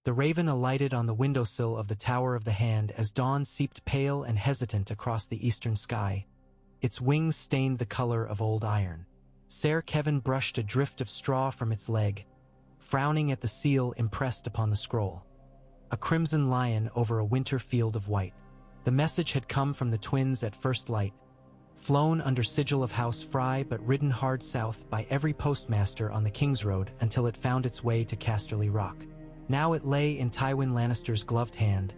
The raven alighted on the windowsill of the Tower of the Hand as dawn seeped pale and hesitant across the eastern sky. Its wings stained the color of old iron. Ser Kevin brushed a drift of straw from its leg, frowning at the seal impressed upon the scroll. A crimson lion over a winter field of white. The message had come from the twins at first light, flown under sigil of House Fry but ridden hard south by every postmaster on the King's Road until it found its way to Casterly Rock. Now it lay in Tywin Lannister's gloved hand,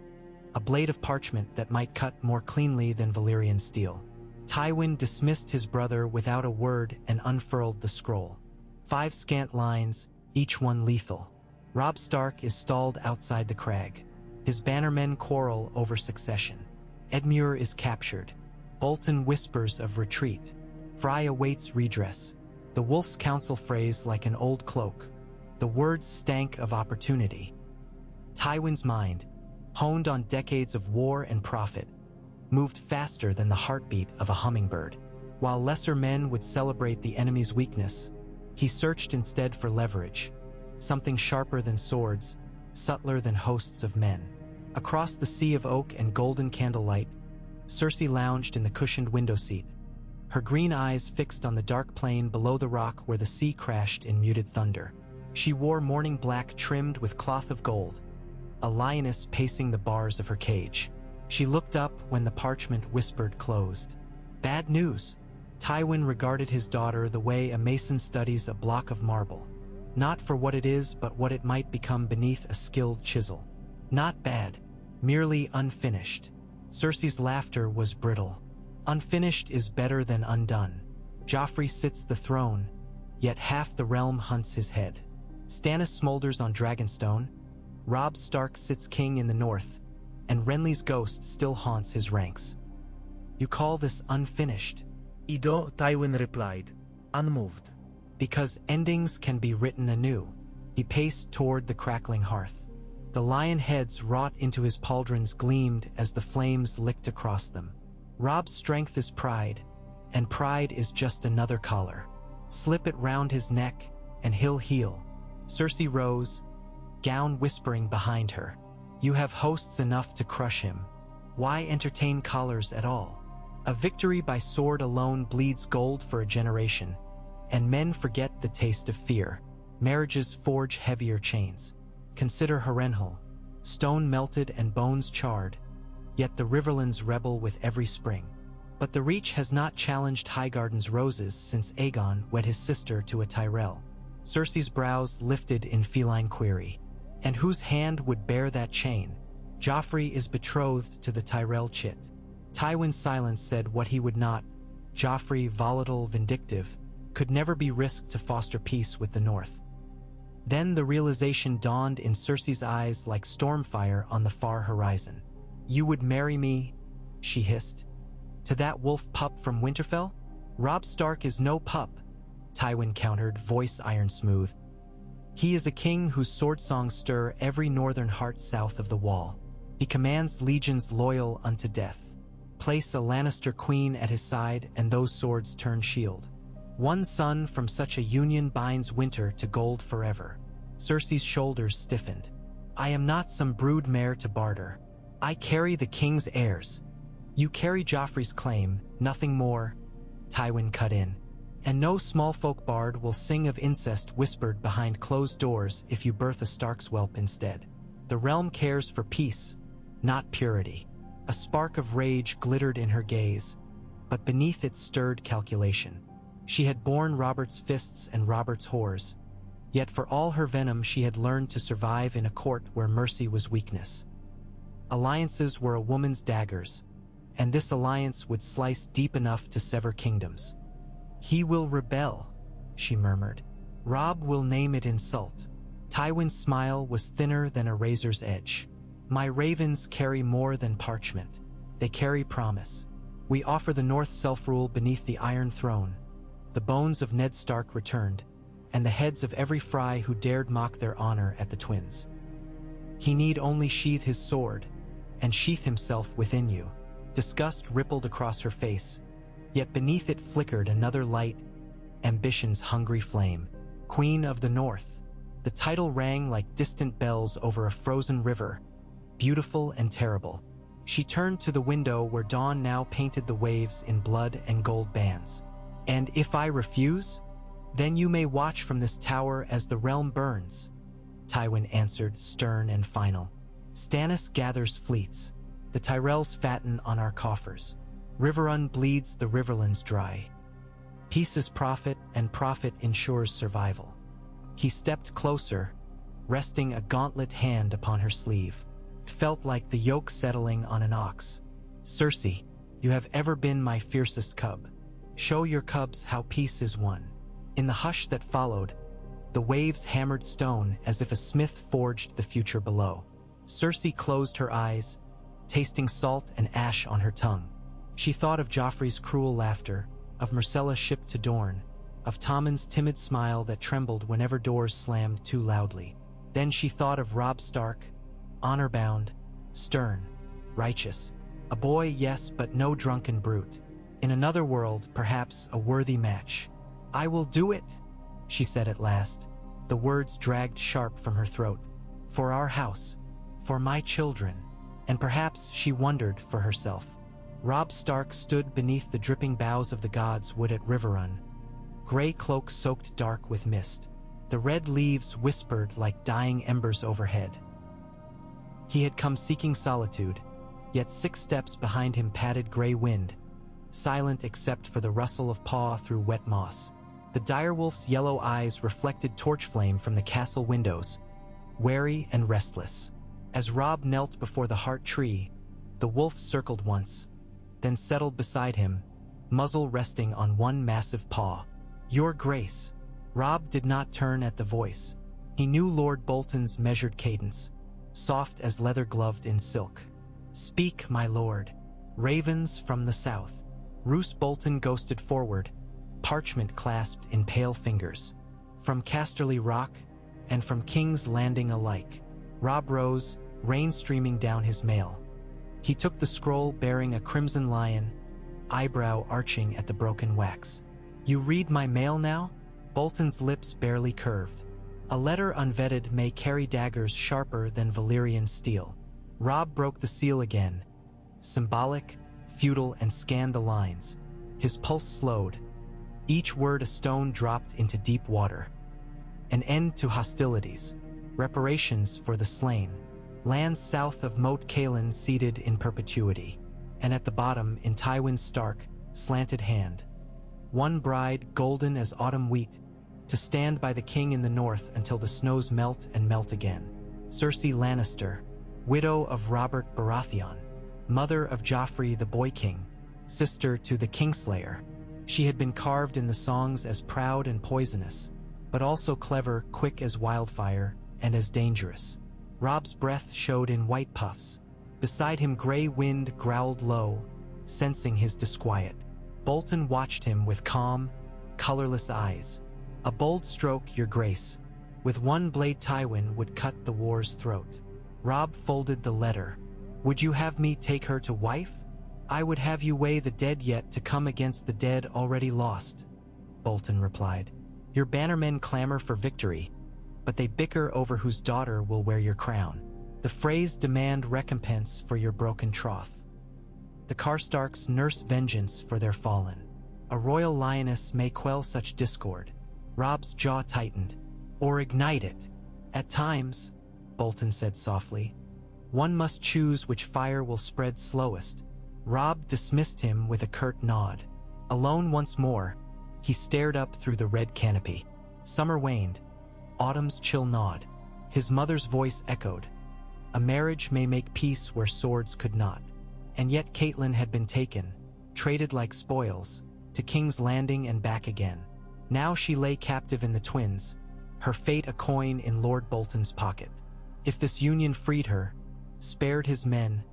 a blade of parchment that might cut more cleanly than Valyrian steel. Tywin dismissed his brother without a word and unfurled the scroll. 5 scant lines, each one lethal. Robb Stark is stalled outside the crag. His bannermen quarrel over succession. Edmure is captured. Bolton whispers of retreat. Fry awaits redress. The Wolf's Council phrase like an old cloak. The words stank of opportunity. Tywin's mind, honed on decades of war and profit, moved faster than the heartbeat of a hummingbird. While lesser men would celebrate the enemy's weakness, he searched instead for leverage, something sharper than swords, subtler than hosts of men. Across the sea of oak and golden candlelight, Cersei lounged in the cushioned window seat, her green eyes fixed on the dark plain below the rock where the sea crashed in muted thunder. She wore morning black trimmed with cloth of gold, a lioness pacing the bars of her cage. She looked up when the parchment whispered closed. Bad news. Tywin regarded his daughter the way a mason studies a block of marble, not for what it is but what it might become beneath a skilled chisel. Not bad, merely unfinished. Cersei's laughter was brittle. Unfinished is better than undone. Joffrey sits the throne, yet half the realm hunts his head. Stannis smolders on Dragonstone, Robb Stark sits king in the north, and Renly's ghost still haunts his ranks. You call this unfinished? Ido, Tywin replied, unmoved. Because endings can be written anew. He paced toward the crackling hearth. The lion heads wrought into his pauldrons gleamed as the flames licked across them. Robb's strength is pride, and pride is just another collar. Slip it round his neck, and he'll heal. Cersei rose, gown whispering behind her. You have hosts enough to crush him. Why entertain collars at all? A victory by sword alone bleeds gold for a generation, and men forget the taste of fear. Marriages forge heavier chains. Consider Harrenhal, stone melted and bones charred, yet the Riverlands rebel with every spring. But the Reach has not challenged Highgarden's roses since Aegon wed his sister to a Tyrell. Cersei's brows lifted in feline query. And whose hand would bear that chain? Joffrey is betrothed to the Tyrell chit. Tywin's silence said what he would not. Joffrey, volatile, vindictive, could never be risked to foster peace with the North. Then the realization dawned in Cersei's eyes like stormfire on the far horizon. You would marry me, she hissed, to that wolf pup from Winterfell? Robb Stark is no pup, Tywin countered, voice iron smooth. He is a king whose sword songs stir every northern heart south of the Wall. He commands legions loyal unto death. Place a Lannister queen at his side and those swords turn shield. One son from such a union binds winter to gold forever. Cersei's shoulders stiffened. I am not some brood mare to barter. I carry the king's heirs. You carry Joffrey's claim, nothing more, Tywin cut in. And no small folk bard will sing of incest whispered behind closed doors if you birth a Stark's whelp instead. The realm cares for peace, not purity. A spark of rage glittered in her gaze, but beneath it stirred calculation. She had borne Robert's fists and Robert's whores, yet for all her venom she had learned to survive in a court where mercy was weakness. Alliances were a woman's daggers, and this alliance would slice deep enough to sever kingdoms. He will rebel, she murmured. Robb will name it insult. Tywin's smile was thinner than a razor's edge. My ravens carry more than parchment. They carry promise. We offer the North self-rule beneath the Iron Throne. The bones of Ned Stark returned, and the heads of every Fry who dared mock their honor at the twins. He need only sheathe his sword, and sheath himself within you. Disgust rippled across her face, yet beneath it flickered another light, ambition's hungry flame. Queen of the North, The title rang like distant bells over a frozen river, beautiful and terrible. She turned to the window where dawn now painted the waves in blood and gold bands. "And if I refuse, then you may watch from this tower as the realm burns," Tywin answered, stern and final. "Stannis gathers fleets. The Tyrells fatten on our coffers. Riverrun bleeds the riverlands dry. Peace is profit, and profit ensures survival." He stepped closer, resting a gauntlet hand upon her sleeve. It felt like the yoke settling on an ox. "Cersei, you have ever been my fiercest cub. Show your cubs how peace is won." In the hush that followed, the waves hammered stone as if a smith forged the future below. Cersei closed her eyes, tasting salt and ash on her tongue. She thought of Joffrey's cruel laughter, of Myrcella's ship to Dorne, of Tommen's timid smile that trembled whenever doors slammed too loudly. Then she thought of Robb Stark, honor-bound, stern, righteous. A boy, yes, but no drunken brute. In another world, perhaps a worthy match. "I will do it," she said at last. The words dragged sharp from her throat. "For our house, for my children," and perhaps she wondered for herself. Robb Stark stood beneath the dripping boughs of the gods' wood at Riverrun, gray cloak soaked dark with mist. The red leaves whispered like dying embers overhead. He had come seeking solitude, yet 6 steps behind him padded gray wind, silent except for the rustle of paw through wet moss. The direwolf's yellow eyes reflected torch flame from the castle windows, wary and restless. As Robb knelt before the heart tree, the wolf circled once, then settled beside him, muzzle resting on one massive paw. "Your Grace." Robb did not turn at the voice. He knew Lord Bolton's measured cadence, soft as leather gloved in silk. "Speak, my lord." "Ravens from the south." Roose Bolton ghosted forward, parchment clasped in pale fingers. "From Casterly Rock, and from King's Landing alike." Robb rose, rain streaming down his mail. He took the scroll bearing a crimson lion, eyebrow arching at the broken wax. "You read my mail now?" Bolton's lips barely curved. "A letter unvetted may carry daggers sharper than Valyrian steel." Robb broke the seal again, symbolic, futile, and scanned the lines. His pulse slowed, each word a stone dropped into deep water. An end to hostilities, reparations for the slain, lands south of Moat Cailin ceded in perpetuity, and at the bottom, in Tywin's stark, slanted hand, one bride golden as autumn wheat, to stand by the king in the north until the snows melt and melt again. Cersei Lannister, widow of Robert Baratheon, mother of Joffrey the Boy King, sister to the Kingslayer. She had been carved in the songs as proud and poisonous, but also clever, quick as wildfire, and as dangerous. Robb's breath showed in white puffs. Beside him gray wind growled low, sensing his disquiet. Bolton watched him with calm, colorless eyes. "A bold stroke, your grace. With one blade Tywin would cut the war's throat." Robb folded the letter. "Would you have me take her to wife?" "I would have you weigh the dead yet to come against the dead already lost," Bolton replied. "Your bannermen clamor for victory, but they bicker over whose daughter will wear your crown. The Freys demand recompense for your broken troth. The Karstarks nurse vengeance for their fallen. A royal lioness may quell such discord." Robb's jaw tightened. "Or ignite it. At times," Bolton said softly, "one must choose which fire will spread slowest." Robb dismissed him with a curt nod. Alone once more, he stared up through the red canopy. Summer waned, autumn's chill gnawed. His mother's voice echoed. A marriage may make peace where swords could not. And yet Catelyn had been taken, traded like spoils, to King's Landing and back again. Now she lay captive in the Twins, her fate a coin in Lord Bolton's pocket. If this union freed her, spared his men,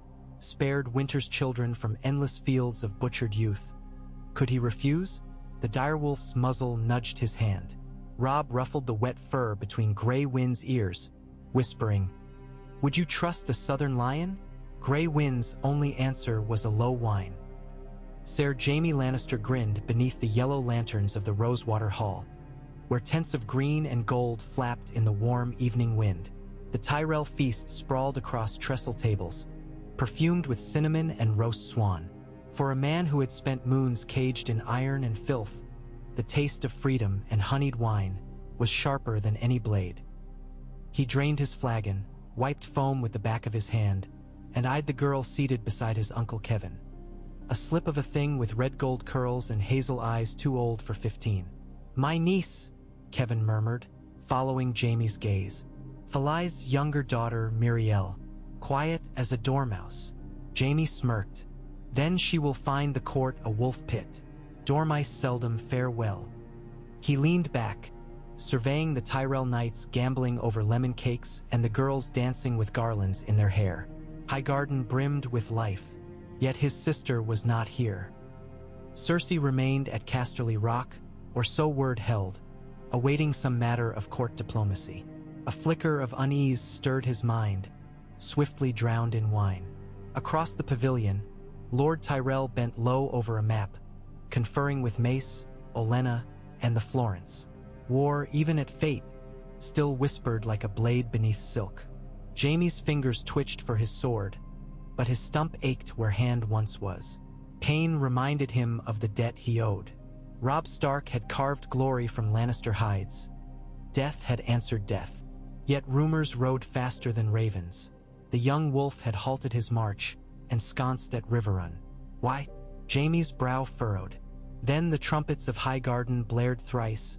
spared Winter's children from endless fields of butchered youth, could he refuse? The direwolf's muzzle nudged his hand. Robb ruffled the wet fur between Grey Wind's ears, whispering, "Would you trust a southern lion?" Grey Wind's only answer was a low whine. Ser Jaime Lannister grinned beneath the yellow lanterns of the Rosewater Hall. where tents of green and gold flapped in the warm evening wind. The Tyrell feast sprawled across trestle tables, perfumed with cinnamon and roast swan. For a man who had spent moons caged in iron and filth, the taste of freedom and honeyed wine was sharper than any blade. He drained his flagon, wiped foam with the back of his hand, and eyed the girl seated beside his Uncle Kevin. A slip of a thing with red gold curls and hazel eyes too old for 15. "My niece," Kevin murmured, following Jaime's gaze. "Falai's younger daughter, Mirielle, quiet as a dormouse." Jaime smirked. "Then she will find the court a wolf pit. Dormice seldom fare well." He leaned back, surveying the Tyrell knights gambling over lemon cakes and the girls dancing with garlands in their hair. Highgarden brimmed with life, yet his sister was not here. Cersei remained at Casterly Rock, or so word held, awaiting some matter of court diplomacy. A flicker of unease stirred his mind, swiftly drowned in wine. Across the pavilion, Lord Tyrell bent low over a map, conferring with Mace, Olenna, and the Florence. War, even at fate, still whispered like a blade beneath silk. Jaime's fingers twitched for his sword, but his stump ached where hand once was. Pain reminded him of the debt he owed. Robb Stark had carved glory from Lannister hides. Death had answered death. Yet rumors rode faster than ravens. The young wolf had halted his march, ensconced at Riverrun. Why? Jaime's brow furrowed. Then the trumpets of Highgarden blared thrice,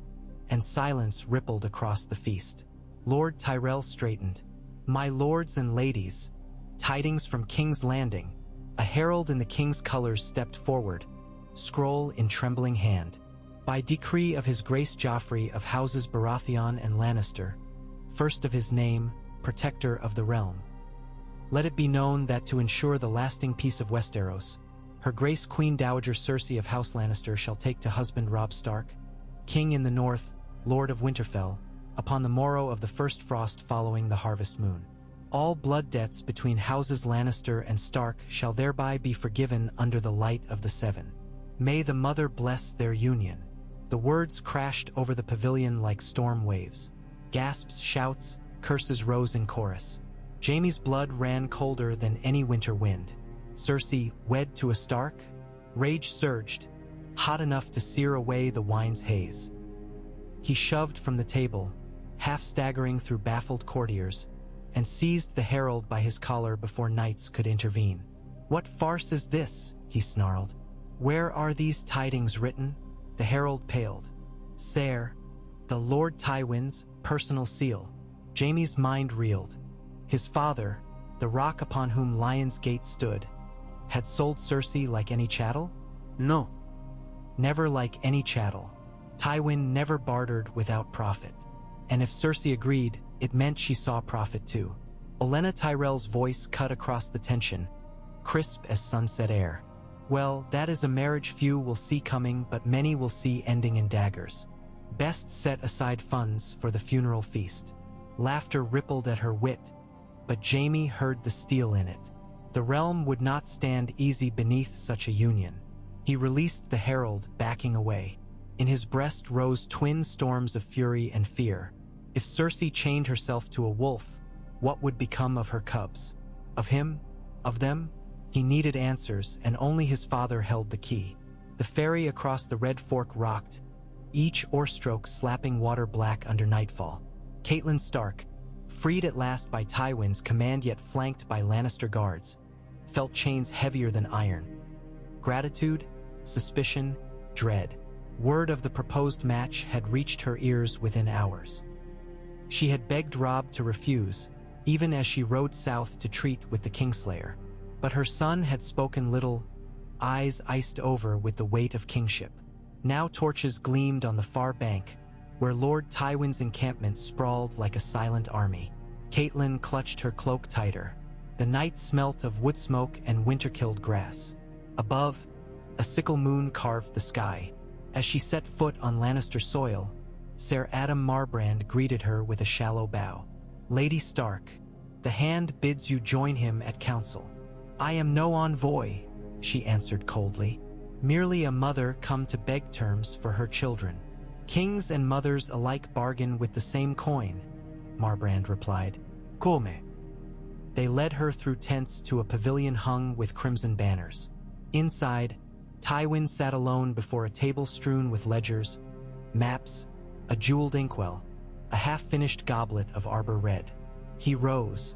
and silence rippled across the feast. Lord Tyrell straightened. "My lords and ladies, tidings from King's Landing." A herald in the king's colors stepped forward, scroll in trembling hand. "By decree of His Grace Joffrey of Houses Baratheon and Lannister, first of his name, protector of the realm. Let it be known that to ensure the lasting peace of Westeros, Her Grace Queen Dowager Cersei of House Lannister shall take to husband Robb Stark, King in the North, Lord of Winterfell, upon the morrow of the first frost following the harvest moon. All blood debts between houses Lannister and Stark shall thereby be forgiven under the light of the Seven. May the Mother bless their union." The words crashed over the pavilion like storm waves. Gasps, shouts, curses rose in chorus. Jaime's blood ran colder than any winter wind. Cersei, wed to a Stark? Rage surged, hot enough to sear away the wine's haze. He shoved from the table, half staggering through baffled courtiers, and seized the herald by his collar before knights could intervene. "What farce is this?" he snarled. "Where are these tidings written?" The herald paled. "Sire, the Lord Tywin's personal seal." Jaime's mind reeled. His father, the rock upon whom Lion's Gate stood, had sold Cersei like any chattel? No. Never like any chattel. Tywin never bartered without profit. And if Cersei agreed, it meant she saw profit too. Olenna Tyrell's voice cut across the tension, crisp as sunset air. "Well, that is a marriage few will see coming, but many will see ending in daggers. Best set aside funds for the funeral feast." Laughter rippled at her wit, but Jaime heard the steel in it. The realm would not stand easy beneath such a union. He released the herald, backing away. In his breast rose twin storms of fury and fear. If Cersei chained herself to a wolf, what would become of her cubs? Of him? Of them? He needed answers, and only his father held the key. The ferry across the Red Fork rocked, each oarstroke slapping water black under nightfall. Catelyn Stark, freed at last by Tywin's command yet flanked by Lannister guards, felt chains heavier than iron. Gratitude, suspicion, dread. Word of the proposed match had reached her ears within hours. She had begged Robb to refuse, even as she rode south to treat with the Kingslayer. But her son had spoken little, eyes iced over with the weight of kingship. Now torches gleamed on the far bank, where Lord Tywin's encampment sprawled like a silent army. Catelyn clutched her cloak tighter. The night smelt of wood smoke and winter-killed grass. Above, a sickle moon carved the sky. As she set foot on Lannister soil, Ser Adam Marbrand greeted her with a shallow bow. "Lady Stark, the Hand bids you join him at council." "I am no envoy," she answered coldly. "Merely a mother come to beg terms for her children." Kings and mothers alike bargain with the same coin, Marbrand replied. Come. They led her through tents to a pavilion hung with crimson banners. Inside, Tywin sat alone before a table strewn with ledgers, maps, a jeweled inkwell, a half-finished goblet of arbor red. He rose.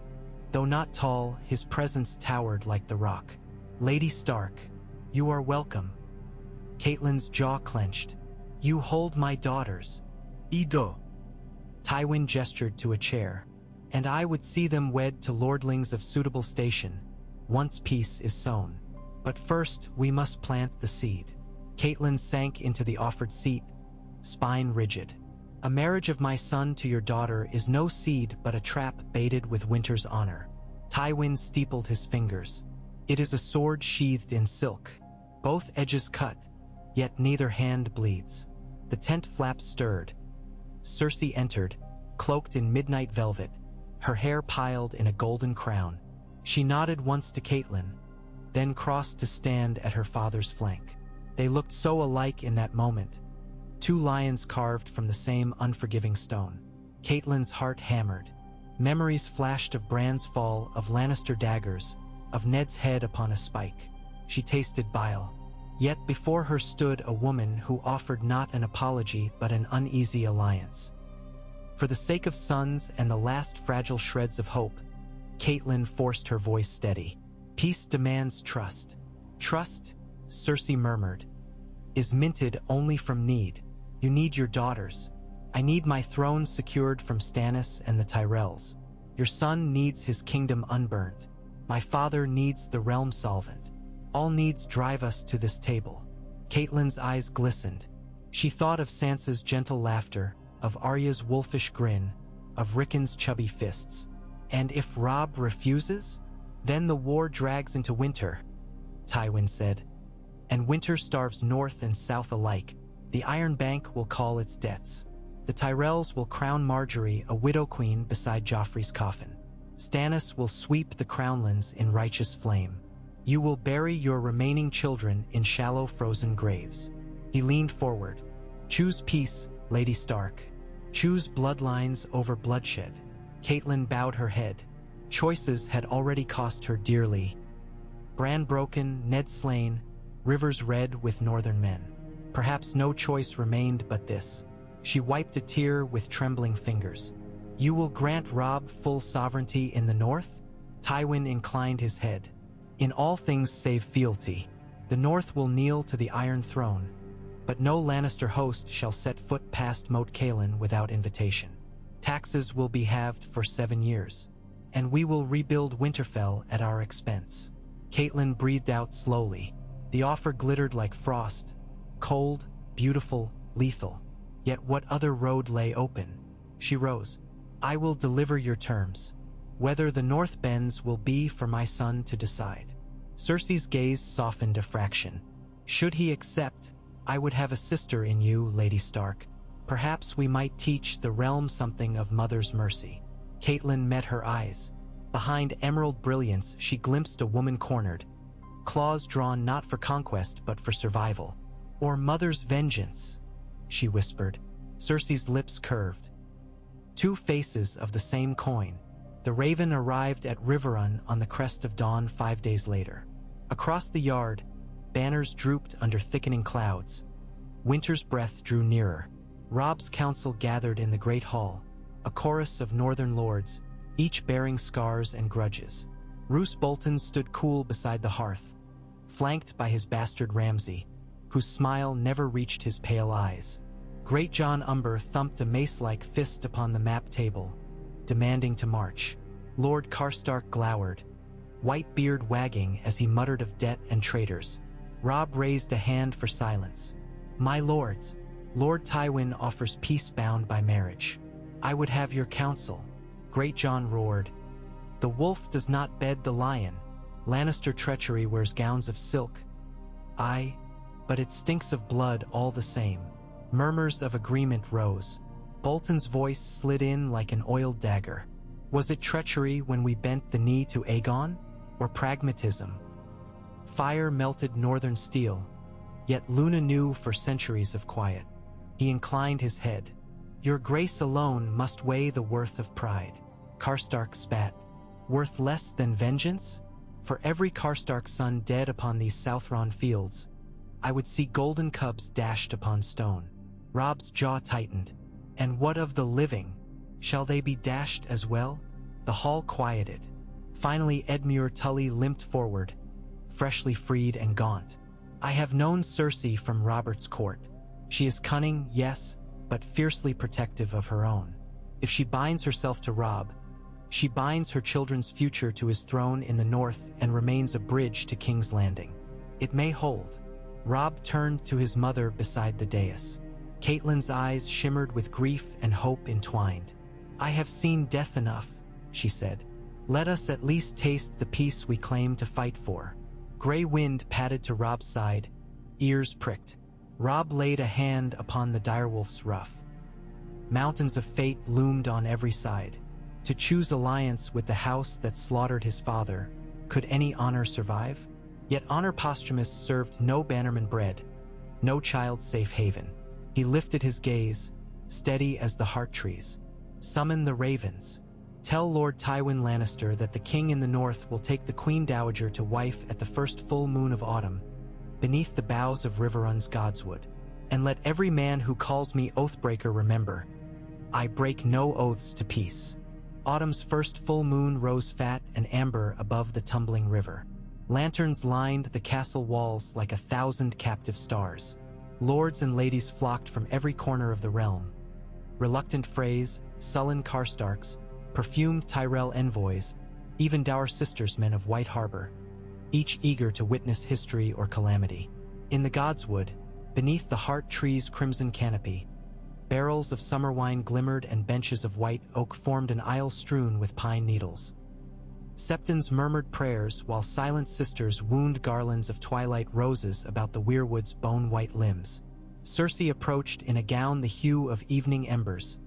Though not tall, his presence towered like the rock. Lady Stark, you are welcome. Catelyn's jaw clenched. You hold my daughters. Ido. Tywin gestured to a chair. And I would see them wed to lordlings of suitable station, once peace is sown. But first, we must plant the seed. Catelyn sank into the offered seat, spine rigid. A marriage of my son to your daughter is no seed but a trap baited with winter's honor. Tywin steepled his fingers. It is a sword sheathed in silk, both edges cut, yet neither hand bleeds. The tent flaps stirred. Cersei entered, cloaked in midnight velvet, her hair piled in a golden crown. She nodded once to Catelyn, then crossed to stand at her father's flank. They looked so alike in that moment. Two lions carved from the same unforgiving stone. Catelyn's heart hammered. Memories flashed of Bran's fall, of Lannister daggers, of Ned's head upon a spike. She tasted bile. Yet before her stood a woman who offered not an apology but an uneasy alliance. For the sake of sons and the last fragile shreds of hope, Catelyn forced her voice steady. Peace demands trust. Trust, Cersei murmured, is minted only from need. You need your daughters. I need my throne secured from Stannis and the Tyrells. Your son needs his kingdom unburnt. My father needs the realm solvent. All needs drive us to this table. Catelyn's eyes glistened. She thought of Sansa's gentle laughter, of Arya's wolfish grin, of Rickon's chubby fists. And if Robb refuses? Then the war drags into winter, Tywin said. And winter starves north and south alike. The Iron Bank will call its debts. The Tyrells will crown Marjorie a widow queen beside Joffrey's coffin. Stannis will sweep the crownlands in righteous flame. You will bury your remaining children in shallow frozen graves. He leaned forward. Choose peace, Lady Stark. Choose bloodlines over bloodshed. Catelyn bowed her head. Choices had already cost her dearly. Bran broken, Ned slain, rivers red with northern men. Perhaps no choice remained but this. She wiped a tear with trembling fingers. You will grant Robb full sovereignty in the north? Tywin inclined his head. In all things save fealty, the north will kneel to the Iron Throne, but no Lannister host shall set foot past Moat Cailin without invitation. Taxes will be halved for 7 years, and we will rebuild Winterfell at our expense. Catelyn breathed out slowly. The offer glittered like frost, cold, beautiful, lethal. Yet what other road lay open? She rose. I will deliver your terms. Whether the North bends will be for my son to decide. Cersei's gaze softened a fraction. Should he accept, I would have a sister in you, Lady Stark. Perhaps we might teach the realm something of mother's mercy. Catelyn met her eyes. Behind emerald brilliance, she glimpsed a woman cornered, claws drawn not for conquest but for survival. Or mother's vengeance, she whispered. Cersei's lips curved. Two faces of the same coin. The raven arrived at Riverrun on the crest of dawn 5 days later. Across the yard, banners drooped under thickening clouds. Winter's breath drew nearer. Robb's council gathered in the great hall, a chorus of northern lords, each bearing scars and grudges. Roose Bolton stood cool beside the hearth, flanked by his bastard Ramsay, whose smile never reached his pale eyes. Great John Umber thumped a mace-like fist upon the map table, demanding to march. Lord Karstark glowered, white beard wagging as he muttered of debt and traitors. Robb raised a hand for silence. My lords, Lord Tywin offers peace bound by marriage. I would have your counsel. Great John roared. The wolf does not bed the lion. Lannister treachery wears gowns of silk. Aye, but it stinks of blood all the same. Murmurs of agreement rose. Bolton's voice slid in like an oiled dagger. Was it treachery when we bent the knee to Aegon, or pragmatism? Fire melted northern steel, yet Luna knew for centuries of quiet. He inclined his head. Your grace alone must weigh the worth of pride. Karstark spat. Worth less than vengeance? For every Karstark son dead upon these Southron fields, I would see golden cubs dashed upon stone. Robb's jaw tightened. And what of the living? Shall they be dashed as well? The hall quieted. Finally Edmure Tully limped forward, freshly freed and gaunt. I have known Cersei from Robert's court. She is cunning, yes, but fiercely protective of her own. If she binds herself to Robb, she binds her children's future to his throne in the north and remains a bridge to King's Landing. It may hold. Robb turned to his mother beside the dais. Catelyn's eyes shimmered with grief and hope entwined. I have seen death enough, she said. Let us at least taste the peace we claim to fight for. Gray wind padded to Robb's side, ears pricked. Robb laid a hand upon the direwolf's ruff. Mountains of fate loomed on every side. To choose alliance with the house that slaughtered his father, could any honor survive? Yet honor posthumous served no bannerman bread, no child safe haven. He lifted his gaze, steady as the heart trees. Summon the ravens. Tell Lord Tywin Lannister that the king in the north will take the Queen Dowager to wife at the first full moon of autumn, beneath the boughs of Riverrun's godswood. And let every man who calls me Oathbreaker remember, I break no oaths to peace. Autumn's first full moon rose fat and amber above the tumbling river. Lanterns lined the castle walls like 1,000 captive stars. Lords and ladies flocked from every corner of the realm. Reluctant Freys, sullen Karstarks, perfumed Tyrell envoys, even dour sisters men of White Harbor, each eager to witness history or calamity. In the Godswood, beneath the heart tree's crimson canopy, barrels of summer wine glimmered and benches of white oak formed an aisle strewn with pine needles. Septons murmured prayers while silent sisters wound garlands of twilight roses about the weirwood's bone-white limbs. Cersei approached in a gown the hue of evening embers,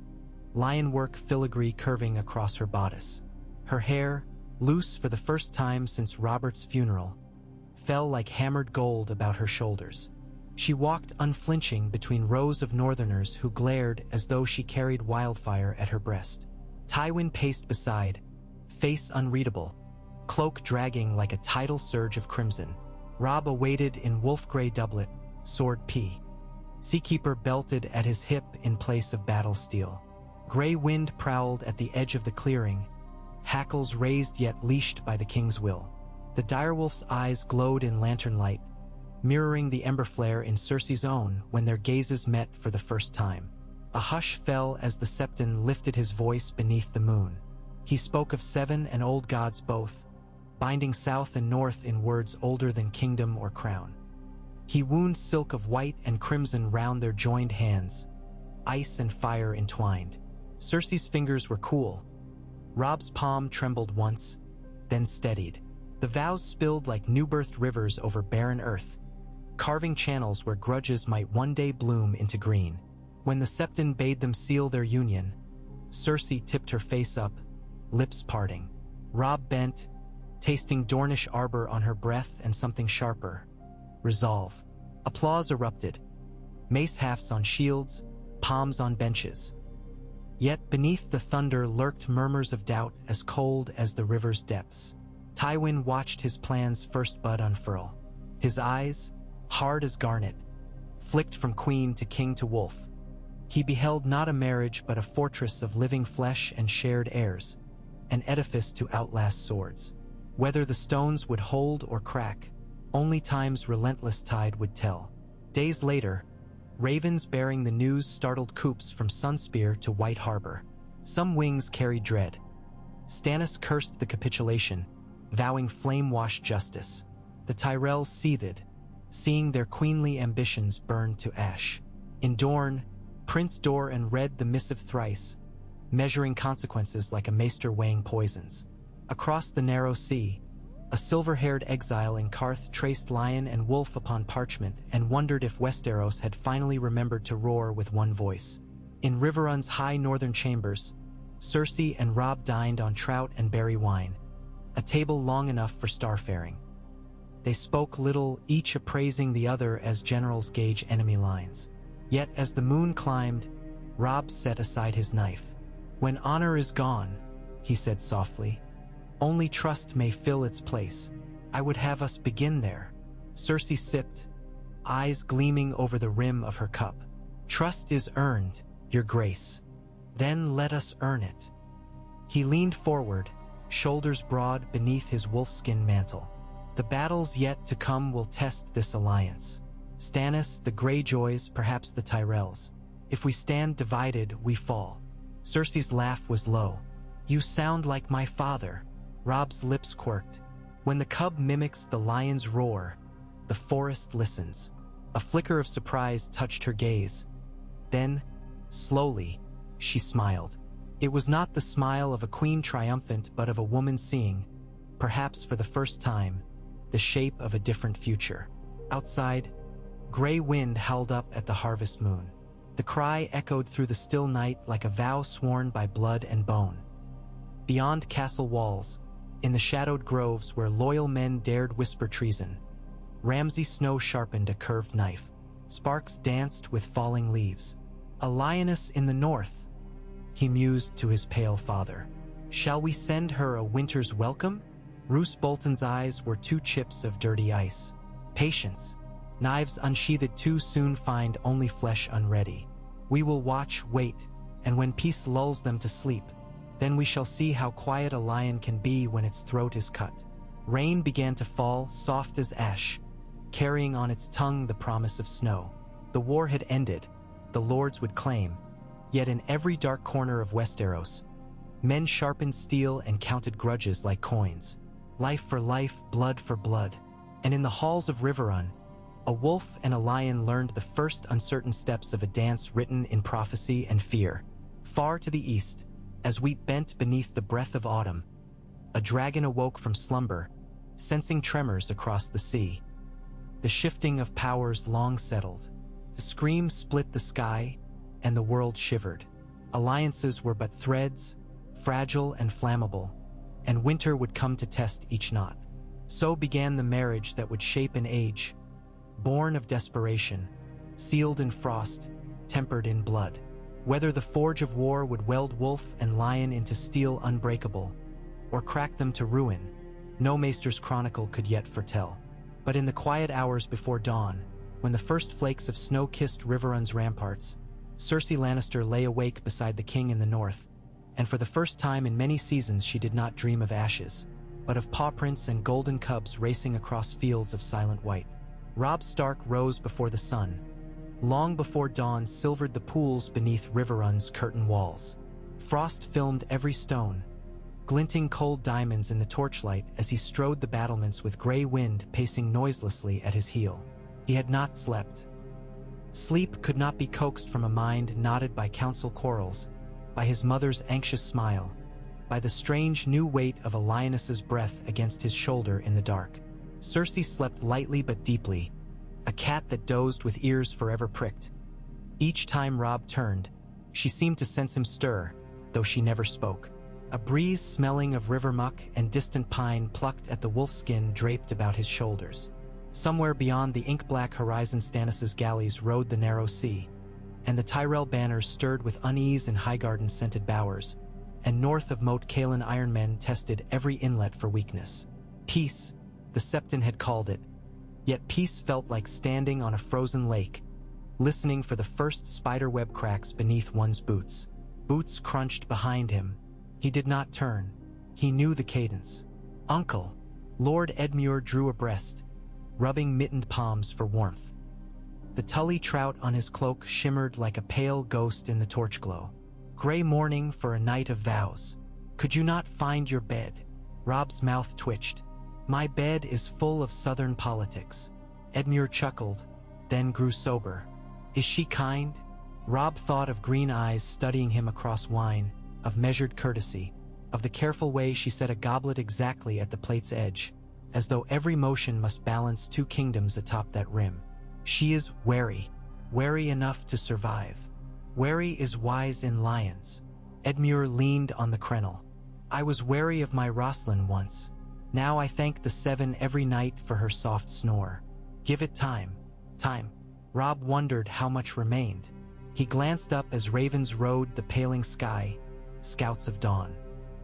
lionwork filigree curving across her bodice. Her hair, loose for the first time since Robert's funeral, fell like hammered gold about her shoulders. She walked unflinching between rows of northerners who glared as though she carried wildfire at her breast. Tywin paced beside, face unreadable, cloak dragging like a tidal surge of crimson. Robb awaited in wolf-gray doublet, sword P. Seakeeper belted at his hip in place of battle steel. Gray wind prowled at the edge of the clearing, hackles raised yet leashed by the king's will. The direwolf's eyes glowed in lantern light, mirroring the ember flare in Cersei's own when their gazes met for the first time. A hush fell as the Septon lifted his voice beneath the moon. He spoke of seven and old gods both, binding south and north in words older than kingdom or crown. He wound silk of white and crimson round their joined hands, ice and fire entwined. Cersei's fingers were cool. Robb's palm trembled once, then steadied. The vows spilled like new-birthed rivers over barren earth, carving channels where grudges might one day bloom into green. When the Septon bade them seal their union, Cersei tipped her face up, lips parting. Robb bent, tasting Dornish arbor on her breath and something sharper. Resolve. Applause erupted. Mace hafts on shields, palms on benches. Yet beneath the thunder lurked murmurs of doubt as cold as the river's depths. Tywin watched his plan's first bud unfurl. His eyes, hard as garnet, flicked from queen to king to wolf. He beheld not a marriage but a fortress of living flesh and shared heirs, an edifice to outlast swords. Whether the stones would hold or crack, only time's relentless tide would tell. Days later, ravens bearing the news startled coops from Sunspear to White Harbor. Some wings carried dread. Stannis cursed the capitulation, vowing flame-washed justice. The Tyrells seethed, seeing their queenly ambitions burned to ash. In Dorne, Prince Doran read the missive thrice, measuring consequences like a maester weighing poisons. Across the narrow sea, a silver-haired exile in Qarth traced lion and wolf upon parchment and wondered if Westeros had finally remembered to roar with one voice. In Riverrun's high northern chambers, Cersei and Robb dined on trout and berry wine, a table long enough for starfaring. They spoke little, each appraising the other as generals gauge enemy lines. Yet as the moon climbed, Robb set aside his knife. "When honor is gone," he said softly, "only trust may fill its place. I would have us begin there." Cersei sipped, eyes gleaming over the rim of her cup. "Trust is earned, Your Grace. Then let us earn it." He leaned forward, shoulders broad beneath his wolfskin mantle. "The battles yet to come will test this alliance. Stannis, the Greyjoys, perhaps the Tyrells. If we stand divided, we fall." Cersei's laugh was low. "You sound like my father." Robb's lips quirked. "When the cub mimics the lion's roar, the forest listens." A flicker of surprise touched her gaze. Then, slowly, she smiled. It was not the smile of a queen triumphant, but of a woman seeing, perhaps for the first time, the shape of a different future. Outside, gray wind howled up at the harvest moon. The cry echoed through the still night like a vow sworn by blood and bone. Beyond castle walls, in the shadowed groves where loyal men dared whisper treason, Ramsay Snow sharpened a curved knife. Sparks danced with falling leaves. "A lioness in the north," he mused to his pale father. "Shall we send her a winter's welcome?" Roose Bolton's eyes were two chips of dirty ice. "Patience. Knives unsheathed too soon find only flesh unready. We will watch, wait, and when peace lulls them to sleep, then we shall see how quiet a lion can be when its throat is cut." Rain began to fall, soft as ash, carrying on its tongue the promise of snow. The war had ended, the lords would claim, yet in every dark corner of Westeros, men sharpened steel and counted grudges like coins. Life for life, blood for blood. And in the halls of Riverrun, a wolf and a lion learned the first uncertain steps of a dance written in prophecy and fear. Far to the east, as wheat bent beneath the breath of autumn, a dragon awoke from slumber, sensing tremors across the sea. The shifting of powers long settled. The scream split the sky, and the world shivered. Alliances were but threads, fragile and flammable, and winter would come to test each knot. So began the marriage that would shape an age, born of desperation, sealed in frost, tempered in blood. Whether the forge of war would weld wolf and lion into steel unbreakable, or crack them to ruin, no Maester's chronicle could yet foretell. But in the quiet hours before dawn, when the first flakes of snow kissed Riverrun's ramparts, Cersei Lannister lay awake beside the king in the north, and for the first time in many seasons she did not dream of ashes, but of pawprints and golden cubs racing across fields of silent white. Robb Stark rose before the sun. Long before dawn silvered the pools beneath Riverrun's curtain walls. Frost filmed every stone, glinting cold diamonds in the torchlight as he strode the battlements with gray wind pacing noiselessly at his heel. He had not slept. Sleep could not be coaxed from a mind knotted by council quarrels, by his mother's anxious smile, by the strange new weight of a lioness's breath against his shoulder in the dark. Cersei slept lightly but deeply, a cat that dozed with ears forever pricked. Each time Robb turned, she seemed to sense him stir, though she never spoke. A breeze smelling of river muck and distant pine plucked at the wolfskin draped about his shoulders. Somewhere beyond the ink-black horizon Stannis' galleys rode the narrow sea, and the Tyrell banners stirred with unease in Highgarden-scented bowers, and north of Moat Cailin ironmen tested every inlet for weakness. Peace, the Septon had called it, yet peace felt like standing on a frozen lake, listening for the first spiderweb cracks beneath one's boots. Boots crunched behind him. He did not turn. He knew the cadence. "Uncle!" Lord Edmure drew abreast, rubbing mittened palms for warmth. The Tully trout on his cloak shimmered like a pale ghost in the torch glow. "Gray morning for a night of vows. Could you not find your bed?" Robb's mouth twitched. "My bed is full of southern politics." Edmure chuckled, then grew sober. "Is she kind?" Robb thought of green eyes studying him across wine, of measured courtesy, of the careful way she set a goblet exactly at the plate's edge, as though every motion must balance two kingdoms atop that rim. "She is wary, wary enough to survive. Wary is wise in lions." Edmure leaned on the crenel. "I was wary of my Roslyn once. Now I thank the Seven every night for her soft snore. Give it time. Time." Robb wondered how much remained. He glanced up as ravens rode the paling sky, scouts of dawn.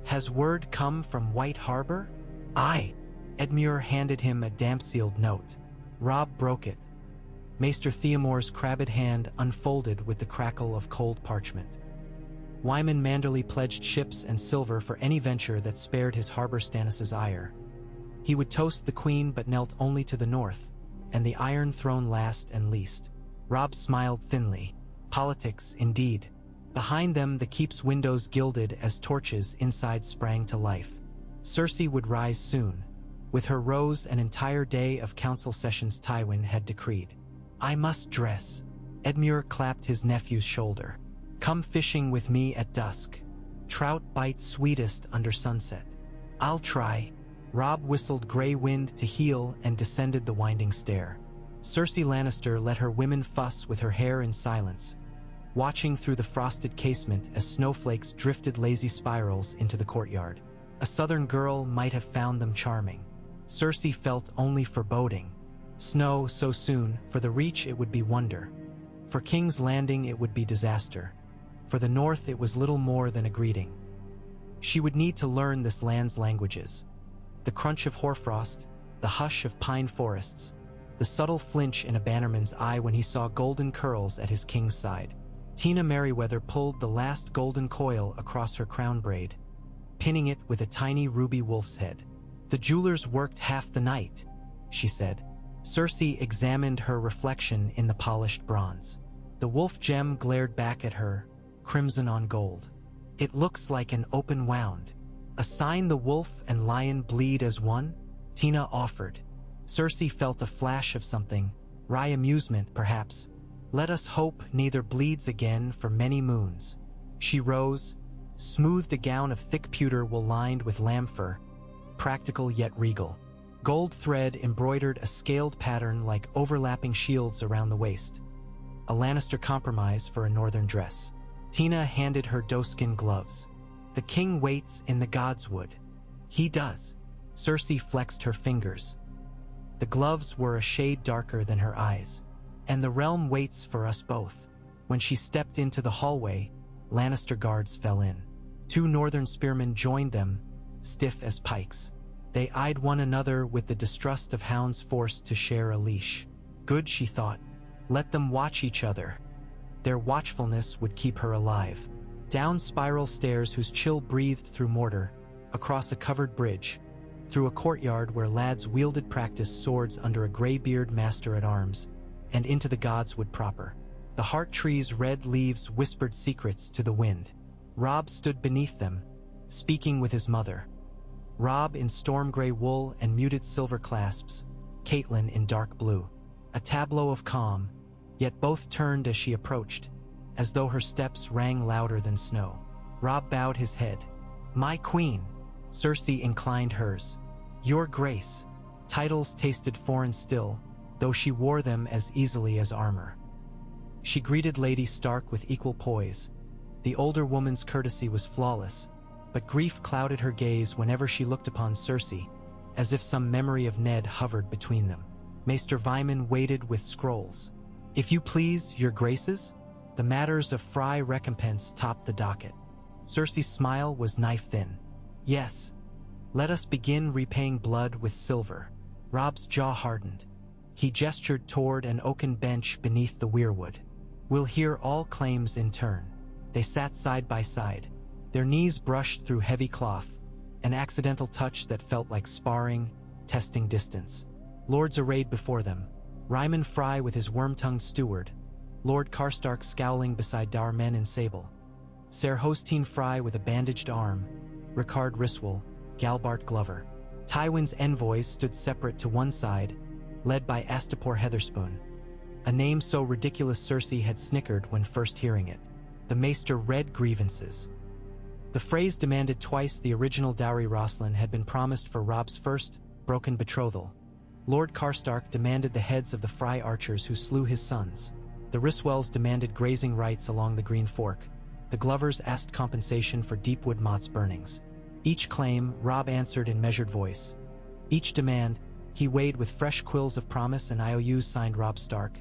"Has word come from White Harbor?" "Aye." Edmure handed him a damp-sealed note. Robb broke it. Maester Theomore's crabbed hand unfolded with the crackle of cold parchment. Wyman Manderly pledged ships and silver for any venture that spared his harbor Stannis' ire. He would toast the queen but knelt only to the north, and the Iron Throne last and least. Robb smiled thinly. Politics, indeed. Behind them the keep's windows gilded as torches inside sprang to life. Cersei would rise soon. With her rose an entire day of council sessions Tywin had decreed. "I must dress." Edmure clapped his nephew's shoulder. "Come fishing with me at dusk. Trout bite sweetest under sunset." "I'll try." Robb whistled Grey Wind to heel and descended the winding stair. Cersei Lannister let her women fuss with her hair in silence, watching through the frosted casement as snowflakes drifted lazy spirals into the courtyard. A southern girl might have found them charming. Cersei felt only foreboding. Snow so soon, for the Reach it would be wonder. For King's Landing it would be disaster. For the North it was little more than a greeting. She would need to learn this land's languages. The crunch of hoarfrost, the hush of pine forests, the subtle flinch in a bannerman's eye when he saw golden curls at his king's side. Tina Merriweather pulled the last golden coil across her crown braid, pinning it with a tiny ruby wolf's head. "The jewelers worked half the night," she said. Cersei examined her reflection in the polished bronze. The wolf gem glared back at her, crimson on gold. "It looks like an open wound. A sign the wolf and lion bleed as one?" Tina offered. Cersei felt a flash of something, wry amusement perhaps. "Let us hope neither bleeds again for many moons." She rose, smoothed a gown of thick pewter wool lined with lamb fur, practical yet regal. Gold thread embroidered a scaled pattern like overlapping shields around the waist. A Lannister compromise for a northern dress. Tina handed her doeskin gloves. "The king waits in the godswood." "He does." Cersei flexed her fingers. The gloves were a shade darker than her eyes. "And the realm waits for us both." When she stepped into the hallway, Lannister guards fell in. 2 northern spearmen joined them, stiff as pikes. They eyed one another with the distrust of hounds forced to share a leash. Good, she thought. Let them watch each other. Their watchfulness would keep her alive. Down spiral stairs whose chill breathed through mortar, across a covered bridge, through a courtyard where lads wielded practice swords under a graybeard master-at-arms, and into the godswood proper. The heart tree's red leaves whispered secrets to the wind. Robb stood beneath them, speaking with his mother. Robb in storm-gray wool and muted silver clasps, Catelyn in dark blue. A tableau of calm, yet both turned as she approached, as though her steps rang louder than snow. Robb bowed his head. "My queen." Cersei inclined hers. "Your grace." Titles tasted foreign still, though she wore them as easily as armor. She greeted Lady Stark with equal poise. The older woman's courtesy was flawless, but grief clouded her gaze whenever she looked upon Cersei, as if some memory of Ned hovered between them. Maester Vyman waited with scrolls. "If you please, your graces?" The matters of Frye recompense topped the docket. Cersei's smile was knife-thin. "Yes. Let us begin repaying blood with silver." Robb's jaw hardened. He gestured toward an oaken bench beneath the weirwood. "We'll hear all claims in turn." They sat side by side. Their knees brushed through heavy cloth, an accidental touch that felt like sparring, testing distance. Lords arrayed before them. Ryman Frye with his worm-tongued steward, Lord Karstark scowling beside Darmen in sable, Ser Hosteen Frye with a bandaged arm, Rickard Risswell, Galbart Glover. Tywin's envoys stood separate to one side, led by Astapor Heatherspoon, a name so ridiculous Cersei had snickered when first hearing it. The Maester read grievances. The phrase demanded twice the original dowry Roslin had been promised for Robb's first, broken betrothal. Lord Karstark demanded the heads of the Frye archers who slew his sons. The Risswells demanded grazing rights along the Green Fork. The Glovers asked compensation for Deepwood Mott's burnings. Each claim, Robb answered in measured voice. Each demand, he weighed with fresh quills of promise and IOUs signed Robb Stark.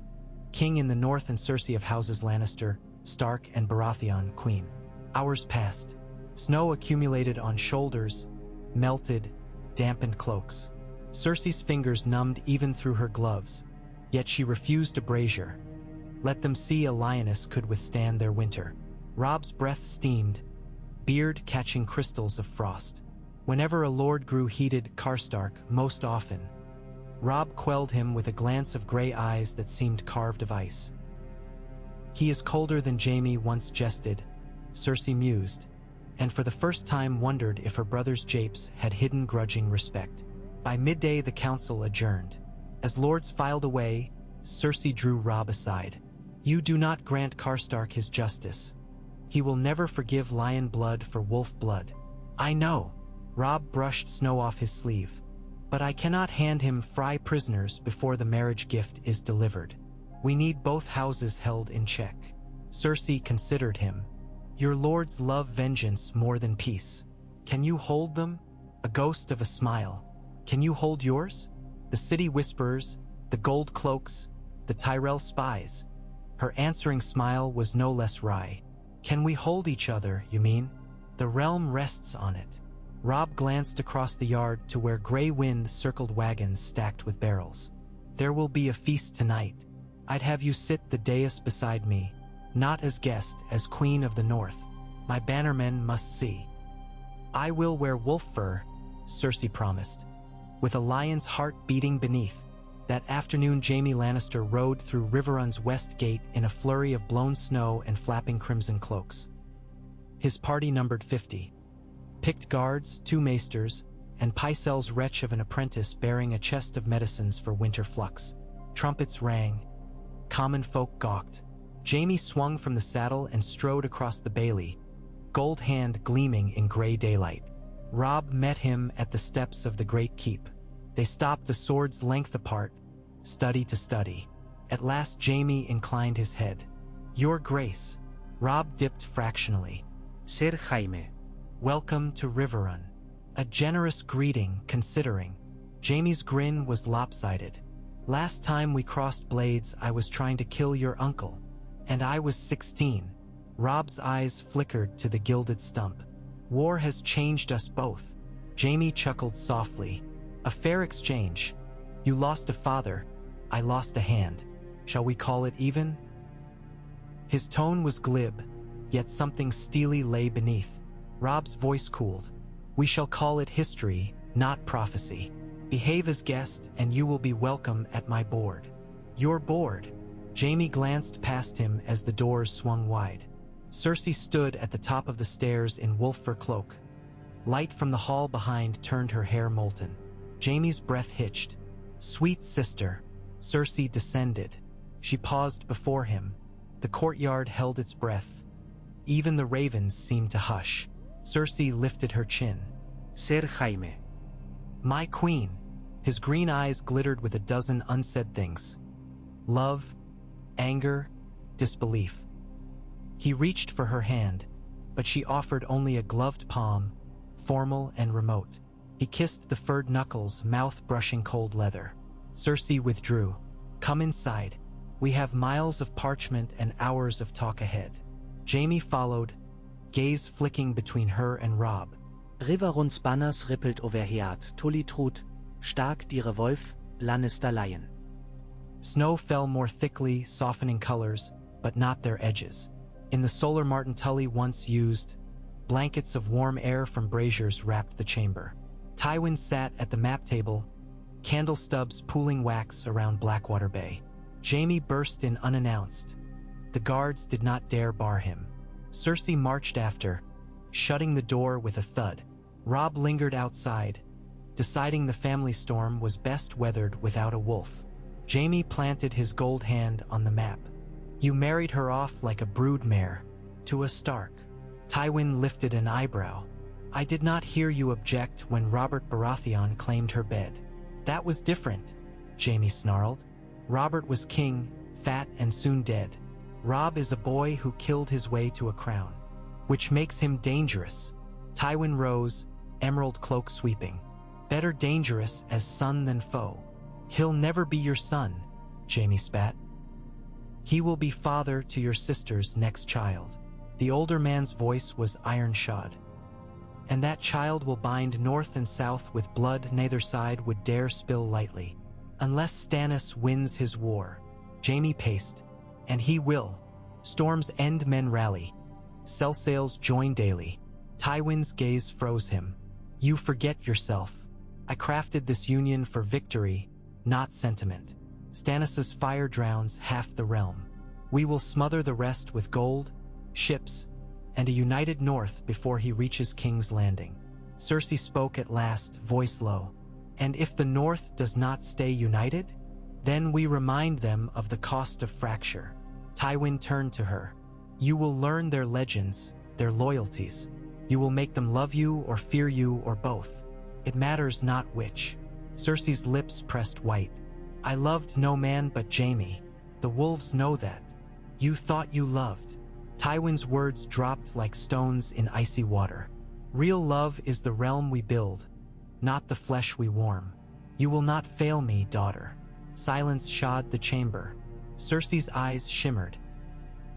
king in the north and Cersei of houses Lannister, Stark, and Baratheon, queen. Hours passed. Snow accumulated on shoulders, melted, dampened cloaks. Cersei's fingers numbed even through her gloves, yet she refused a brazier. Let them see a lioness could withstand their winter. Robb's breath steamed, beard catching crystals of frost. Whenever a lord grew heated, Karstark, most often, Robb quelled him with a glance of gray eyes that seemed carved of ice. He is colder than Jaime once jested, Cersei mused, and for the first time wondered if her brother's japes had hidden grudging respect. By midday the council adjourned. As lords filed away, Cersei drew Robb aside. You do not grant Karstark his justice. He will never forgive lion blood for wolf blood. I know. Robb brushed snow off his sleeve. But I cannot hand him Frey prisoners before the marriage gift is delivered. We need both houses held in check. Cersei considered him. Your lords love vengeance more than peace. Can you hold them? A ghost of a smile. Can you hold yours? The city whisperers, the gold cloaks, the Tyrell spies. Her answering smile was no less wry. Can we hold each other, you mean? The realm rests on it. Robb glanced across the yard to where gray wind circled wagons stacked with barrels. There will be a feast tonight. I'd have you sit the dais beside me, not as guest, as queen of the north. My bannermen must see. I will wear wolf fur, Cersei promised. With a lion's heart beating beneath, that afternoon Jaime Lannister rode through Riverrun's west gate in a flurry of blown snow and flapping crimson cloaks. His party numbered 50. Picked guards, 2 maesters, and Pycelle's wretch of an apprentice bearing a chest of medicines for winter flux. Trumpets rang. Common folk gawked. Jaime swung from the saddle and strode across the bailey, gold hand gleaming in gray daylight. Robb met him at the steps of the great keep. They stopped a sword's length apart, study to study. At last Jaime inclined his head. Your Grace. Robb dipped fractionally. Ser Jaime. Welcome to Riverrun. A generous greeting, considering. Jaime's grin was lopsided. Last time we crossed blades, I was trying to kill your uncle. And I was 16. Robb's eyes flickered to the gilded stump. War has changed us both. Jaime chuckled softly. A fair exchange. You lost a father. I lost a hand. Shall we call it even? His tone was glib, yet something steely lay beneath. Robb's voice cooled. We shall call it history, not prophecy. Behave as guest, and you will be welcome at my board. Your board. Jaime glanced past him as the doors swung wide. Cersei stood at the top of the stairs in wolf fur cloak. Light from the hall behind turned her hair molten. Jaime's breath hitched. Sweet sister. Cersei descended. She paused before him. The courtyard held its breath. Even the ravens seemed to hush. Cersei lifted her chin. Ser Jaime. My queen. His green eyes glittered with a dozen unsaid things. Love, anger, disbelief. He reached for her hand, but she offered only a gloved palm, formal and remote. He kissed the furred knuckles, mouth brushing cold leather. Cersei withdrew. Come inside. We have miles of parchment and hours of talk ahead. Jaime followed, gaze flicking between her and Robb. Riverruns Banners rippelt overhead, Tully Trut, stark die Revolf, Lannister Lion. Snow fell more thickly, softening colors, but not their edges. In the solar martin Tully once used, blankets of warm air from braziers wrapped the chamber. Tywin sat at the map table, candle stubs pooling wax around Blackwater Bay. Jaime burst in unannounced. The guards did not dare bar him. Cersei marched after, shutting the door with a thud. Robb lingered outside, deciding the family storm was best weathered without a wolf. Jaime planted his gold hand on the map. You married her off like a brood mare, to a Stark. Tywin lifted an eyebrow. I did not hear you object when Robert Baratheon claimed her bed. That was different, Jaime snarled. Robert was king, fat and soon dead. Robb is a boy who killed his way to a crown, which makes him dangerous. Tywin rose, emerald cloak sweeping. Better dangerous as son than foe. He'll never be your son, Jaime spat. He will be father to your sister's next child." The older man's voice was iron-shod. "And that child will bind north and south with blood neither side would dare spill lightly. Unless Stannis wins his war." Jaime paced. "And he will. Storms end, men rally. Sell sails join daily." Tywin's gaze froze him. "You forget yourself. I crafted this union for victory, not sentiment. Stannis's fire drowns half the realm. We will smother the rest with gold, ships, and a united north before he reaches King's Landing." Cersei spoke at last, voice low. "And if the north does not stay united, then we remind them of the cost of fracture." Tywin turned to her. "You will learn their legends, their loyalties. You will make them love you or fear you or both. It matters not which." Cersei's lips pressed white. "I loved no man but Jaime. The wolves know that. You thought you loved." Tywin's words dropped like stones in icy water. "Real love is the realm we build, not the flesh we warm. You will not fail me, daughter." Silence shod the chamber. Cersei's eyes shimmered.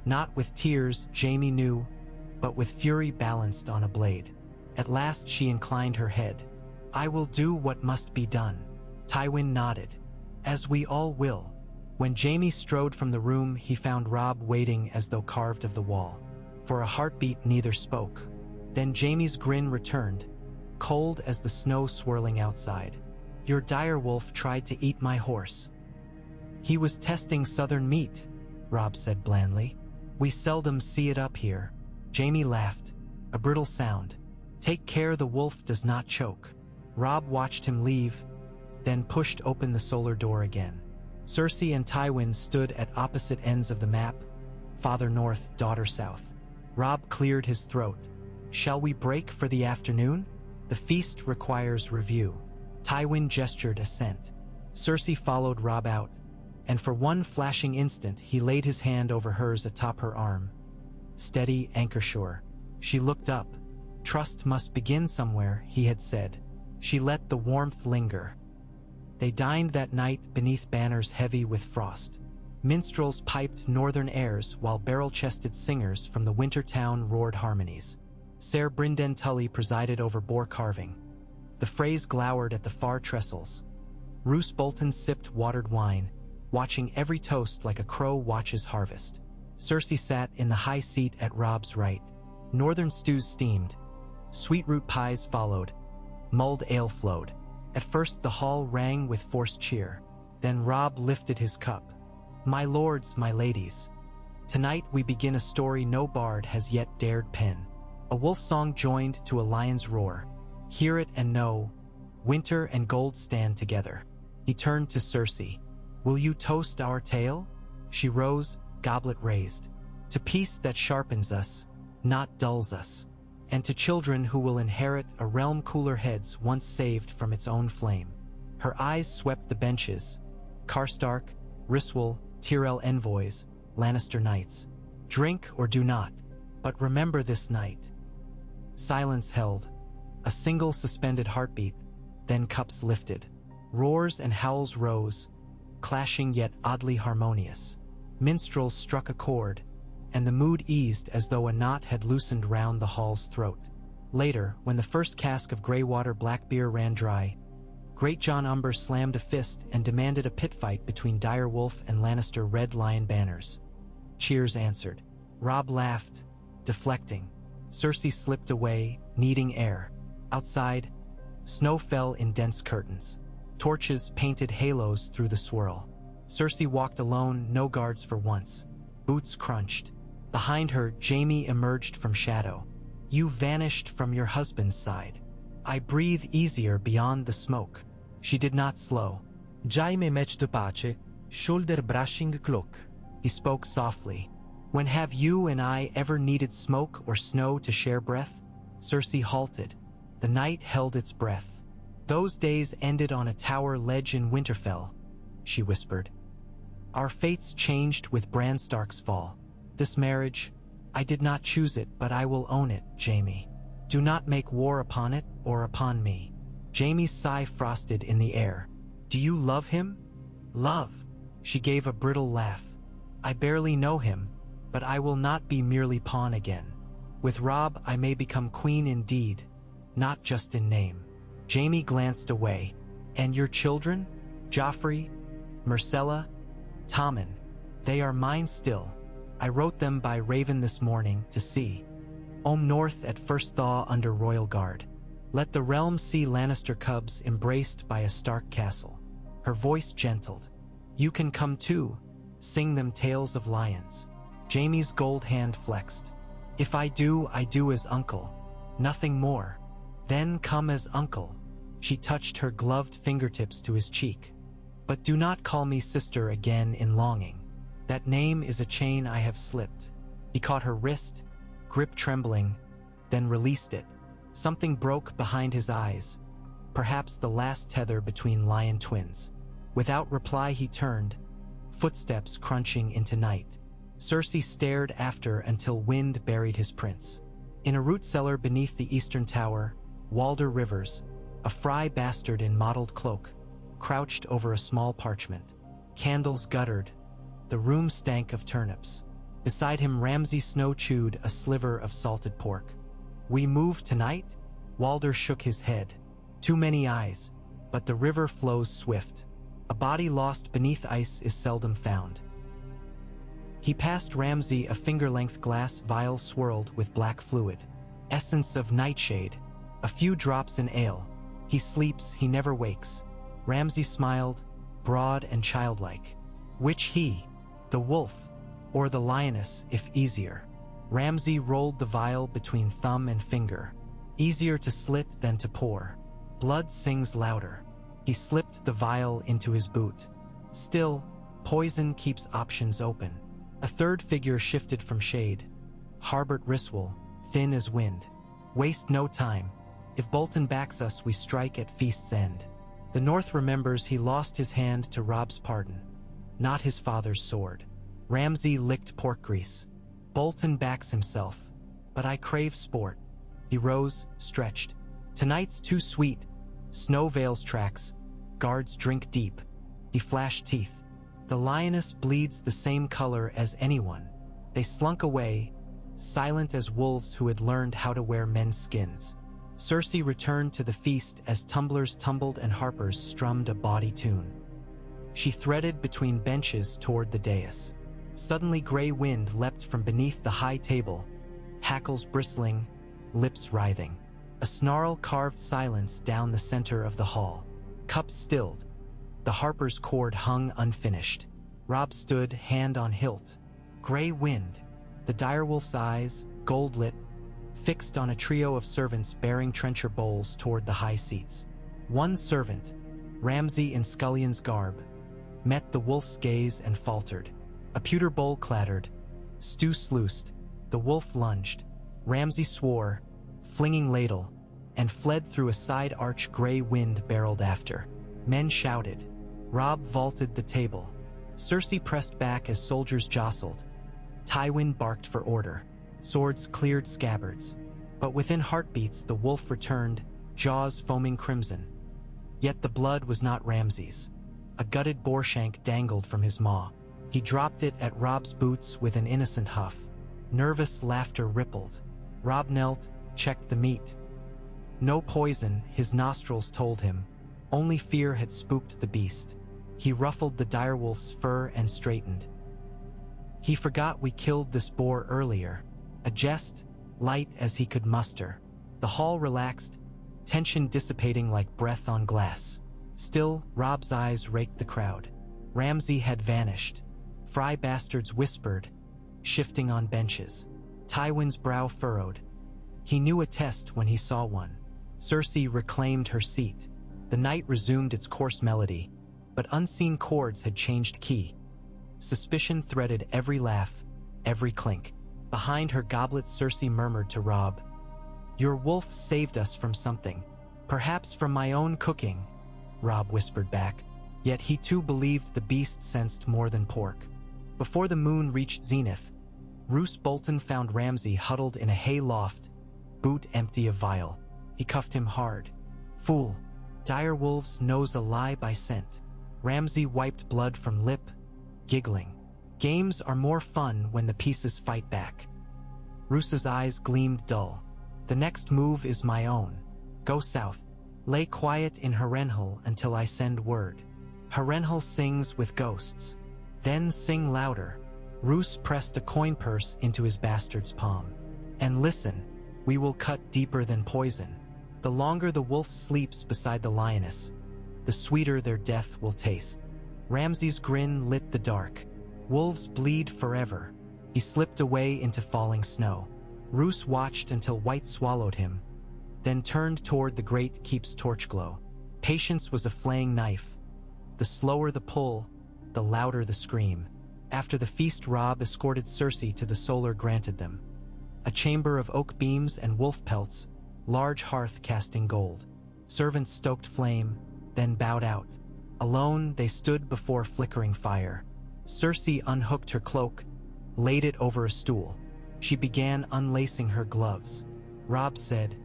Not with tears, Jaime knew, but with fury balanced on a blade. At last she inclined her head. "I will do what must be done." Tywin nodded. "As we all will." When Jaime strode from the room, he found Robb waiting as though carved of the wall. For a heartbeat neither spoke. Then Jaime's grin returned, cold as the snow swirling outside. "Your direwolf tried to eat my horse." "He was testing southern meat," Robb said blandly. "We seldom see it up here." Jaime laughed, a brittle sound. "Take care the wolf does not choke." Robb watched him leave, then pushed open the solar door again. Cersei and Tywin stood at opposite ends of the map, father north, daughter south. Robb cleared his throat. "Shall we break for the afternoon? The feast requires review." Tywin gestured assent. Cersei followed Robb out, and for one flashing instant he laid his hand over hers atop her arm. Steady, anchor-sure. She looked up. "Trust must begin somewhere," he had said. She let the warmth linger. They dined that night beneath banners heavy with frost. Minstrels piped northern airs while barrel-chested singers from the winter town roared harmonies. Ser Brynden Tully presided over boar carving. The Freys glowered at the far trestles. Roose Bolton sipped watered wine, watching every toast like a crow watches harvest. Cersei sat in the high seat at Robb's right. Northern stews steamed. Sweet root pies followed. Mulled ale flowed. At first the hall rang with forced cheer. Then Robb lifted his cup. "My lords, my ladies, tonight we begin a story no bard has yet dared pen." A wolf song joined to a lion's roar. Hear it and know, winter and gold stand together. He turned to Cersei. "Will you toast our tale?" She rose, goblet raised. "To peace that sharpens us, not dulls us. And to children who will inherit a realm cooler heads once saved from its own flame." Her eyes swept the benches. Karstark, Ryswell, Tyrell envoys, Lannister knights. "Drink or do not, but remember this night." Silence held. A single suspended heartbeat, then cups lifted. Roars and howls rose, clashing yet oddly harmonious. Minstrels struck a chord, and the mood eased as though a knot had loosened round the hall's throat. Later, when the first cask of Greywater black beer ran dry, Great John Umber slammed a fist and demanded a pit fight between Direwolf and Lannister Red Lion banners. Cheers answered. Robb laughed, deflecting. Cersei slipped away, needing air. Outside, snow fell in dense curtains. Torches painted halos through the swirl. Cersei walked alone, no guards for once. Boots crunched. Behind her, Jaime emerged from shadow. "You vanished from your husband's side. I breathe easier beyond the smoke." She did not slow. Jaime matched the pace, shoulder brushing cloak. He spoke softly. "When have you and I ever needed smoke or snow to share breath?" Cersei halted. The night held its breath. "Those days ended on a tower ledge in Winterfell," she whispered. "Our fates changed with Bran Stark's fall. This marriage, I did not choose it, but I will own it, Jaime. Do not make war upon it or upon me." Jaime's sigh frosted in the air. "Do you love him?" "Love." She gave a brittle laugh. I barely know him, but I will not be merely pawn again. With Robb, I may become queen in deed, not just in name." Jaime glanced away. "And your children? Joffrey? Myrcella? Tommen? They are mine still. I wrote them by Raven this morning to see. North at first thaw under royal guard. Let the realm see Lannister cubs embraced by a Stark castle." Her voice gentled. "You can come too, sing them tales of lions." Jaime's gold hand flexed. "If I do as uncle. Nothing more. Then come as uncle." She touched her gloved fingertips to his cheek. "But do not call me sister again in longing. That name is a chain I have slipped." He caught her wrist, grip trembling, then released it. Something broke behind his eyes, perhaps the last tether between lion twins. Without reply he turned, footsteps crunching into night. Cersei stared after until wind buried his prints. In a root cellar beneath the eastern tower, Walder Rivers, a Fry bastard in mottled cloak, crouched over a small parchment. Candles guttered. The room stank of turnips. Beside him Ramsay Snow chewed a sliver of salted pork. "We move tonight?" Walder shook his head. "Too many eyes, but the river flows swift. A body lost beneath ice is seldom found." He passed Ramsay a finger-length glass vial swirled with black fluid. "Essence of nightshade. A few drops in ale. He sleeps, he never wakes." Ramsay smiled, broad and childlike. "Which he? The wolf, or the lioness, if easier?" Ramsay rolled the vial between thumb and finger. "Easier to slit than to pour. Blood sings louder." He slipped the vial into his boot. "Still, poison keeps options open." A third figure shifted from shade. Harbert Riswell, thin as wind. "Waste no time. If Bolton backs us, we strike at feast's end." The North remembers he lost his hand to Robb's pardon, not his father's sword. Ramsay licked pork grease. "Bolton backs himself, but I crave sport." He rose, stretched. "Tonight's too sweet. Snow veils tracks. Guards drink deep." He flashed teeth. "The lioness bleeds the same color as anyone." They slunk away, silent as wolves who had learned how to wear men's skins. Cersei returned to the feast as tumblers tumbled and harpers strummed a bawdy tune. She threaded between benches toward the dais. Suddenly gray wind leapt from beneath the high table, hackles bristling, lips writhing. A snarl carved silence down the center of the hall. Cups stilled. The harper's cord hung unfinished. Robb stood, hand on hilt. Gray wind. The direwolf's eyes, gold-lit, fixed on a trio of servants bearing trencher bowls toward the high seats. One servant, Ramsay in scullion's garb, met the wolf's gaze and faltered. A pewter bowl clattered. Stew sluiced. The wolf lunged. Ramsay swore, flinging ladle, and fled through a side arch. Gray wind barreled after. Men shouted. Robb vaulted the table. Cersei pressed back as soldiers jostled. Tywin barked for order. Swords cleared scabbards. But within heartbeats the wolf returned, jaws foaming crimson. Yet the blood was not Ramsay's. A gutted boar shank dangled from his maw. He dropped it at Robb's boots with an innocent huff. Nervous laughter rippled. Robb knelt, checked the meat. No poison, his nostrils told him. Only fear had spooked the beast. He ruffled the direwolf's fur and straightened. He forgot we killed this boar earlier. A jest, light as he could muster. The hall relaxed, tension dissipating like breath on glass. Still, Robb's eyes raked the crowd. Ramsay had vanished. Fry bastards whispered, shifting on benches. Tywin's brow furrowed. He knew a test when he saw one. Cersei reclaimed her seat. The night resumed its coarse melody, but unseen chords had changed key. Suspicion threaded every laugh, every clink. Behind her goblet Cersei murmured to Robb, "Your wolf saved us from something. Perhaps from my own cooking," Robb whispered back. Yet he too believed the beast sensed more than pork. Before the moon reached zenith, Roose Bolton found Ramsay huddled in a hay loft, boot empty of vial. He cuffed him hard. "Fool, dire wolves knows a lie by scent." Ramsay wiped blood from lip, giggling. Games are more fun when the pieces fight back. Roos's eyes gleamed dull. The next move is my own. Go south. Lay quiet in Harrenhal until I send word. Harrenhal sings with ghosts. Then sing louder. Roos pressed a coin purse into his bastard's palm. And listen, we will cut deeper than poison. The longer the wolf sleeps beside the lioness, the sweeter their death will taste. Ramsay's grin lit the dark. Wolves bleed forever. He slipped away into falling snow. Roos watched until white swallowed him, then turned toward the great keep's torch glow. Patience was a flaying knife. The slower the pull, the louder the scream. After the feast, Robb escorted Cersei to the solar granted them. A chamber of oak beams and wolf pelts, large hearth casting gold. Servants stoked flame, then bowed out. Alone, they stood before flickering fire. Cersei unhooked her cloak, laid it over a stool. She began unlacing her gloves. Robb said,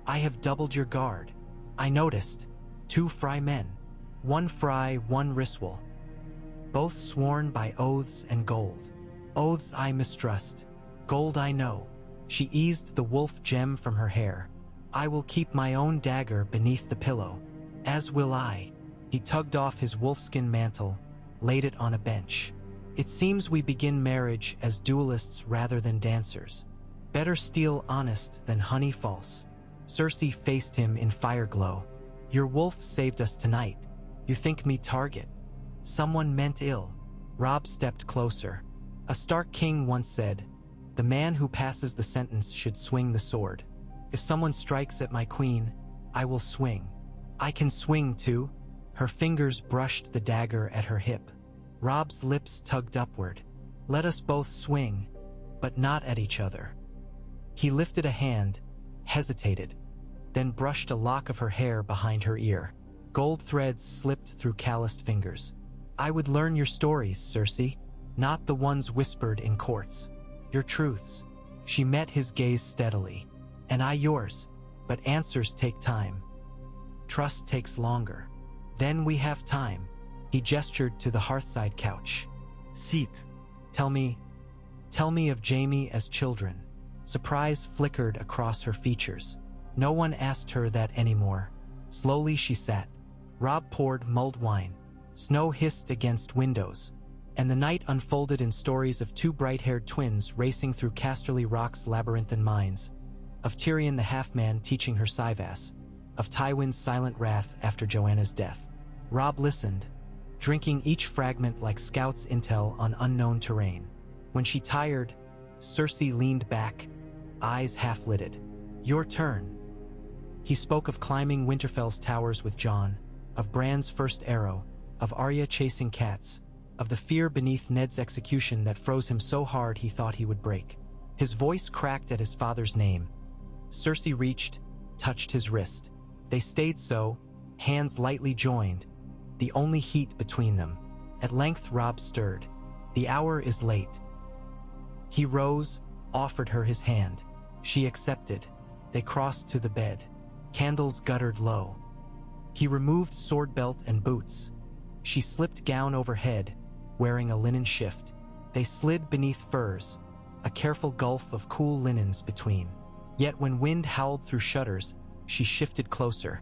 I have doubled your guard. I noticed. 2 Frey men. 1 Frey, 1 Ryswell. Both sworn by oaths and gold. Oaths I mistrust. Gold I know. She eased the wolf gem from her hair. I will keep my own dagger beneath the pillow. As will I. He tugged off his wolfskin mantle, laid it on a bench. It seems we begin marriage as duelists rather than dancers. Better steel honest than honey false. Cersei faced him in fire glow. Your wolf saved us tonight. You think me target? Someone meant ill. Robb stepped closer. A Stark king once said, the man who passes the sentence should swing the sword. If someone strikes at my queen, I will swing. I can swing too. Her fingers brushed the dagger at her hip. Robb's lips tugged upward. Let us both swing, but not at each other. He lifted a hand, hesitated, then brushed a lock of her hair behind her ear. Gold threads slipped through calloused fingers. I would learn your stories, Cersei, not the ones whispered in courts. Your truths. She met his gaze steadily. And I yours, but answers take time. Trust takes longer. Then we have time. He gestured to the hearthside couch. Sit. Tell me of Jaime as children. Surprise flickered across her features. No one asked her that anymore. Slowly she sat. Robb poured mulled wine. Snow hissed against windows, and the night unfolded in stories of 2 bright-haired twins racing through Casterly Rock's labyrinthine mines, of Tyrion the half-man teaching her Syvass, of Tywin's silent wrath after Joanna's death. Robb listened, drinking each fragment like scouts' intel on unknown terrain. When she tired, Cersei leaned back, eyes half-lidded. Your turn. He spoke of climbing Winterfell's towers with Jon, of Bran's first arrow, of Arya chasing cats, of the fear beneath Ned's execution that froze him so hard he thought he would break. His voice cracked at his father's name. Cersei reached, touched his wrist. They stayed so, hands lightly joined, the only heat between them. At length Robb stirred. The hour is late. He rose, offered her his hand. She accepted. They crossed to the bed. Candles guttered low. He removed sword belt and boots. She slipped gown overhead, wearing a linen shift. They slid beneath furs, a careful gulf of cool linens between. Yet when wind howled through shutters, she shifted closer.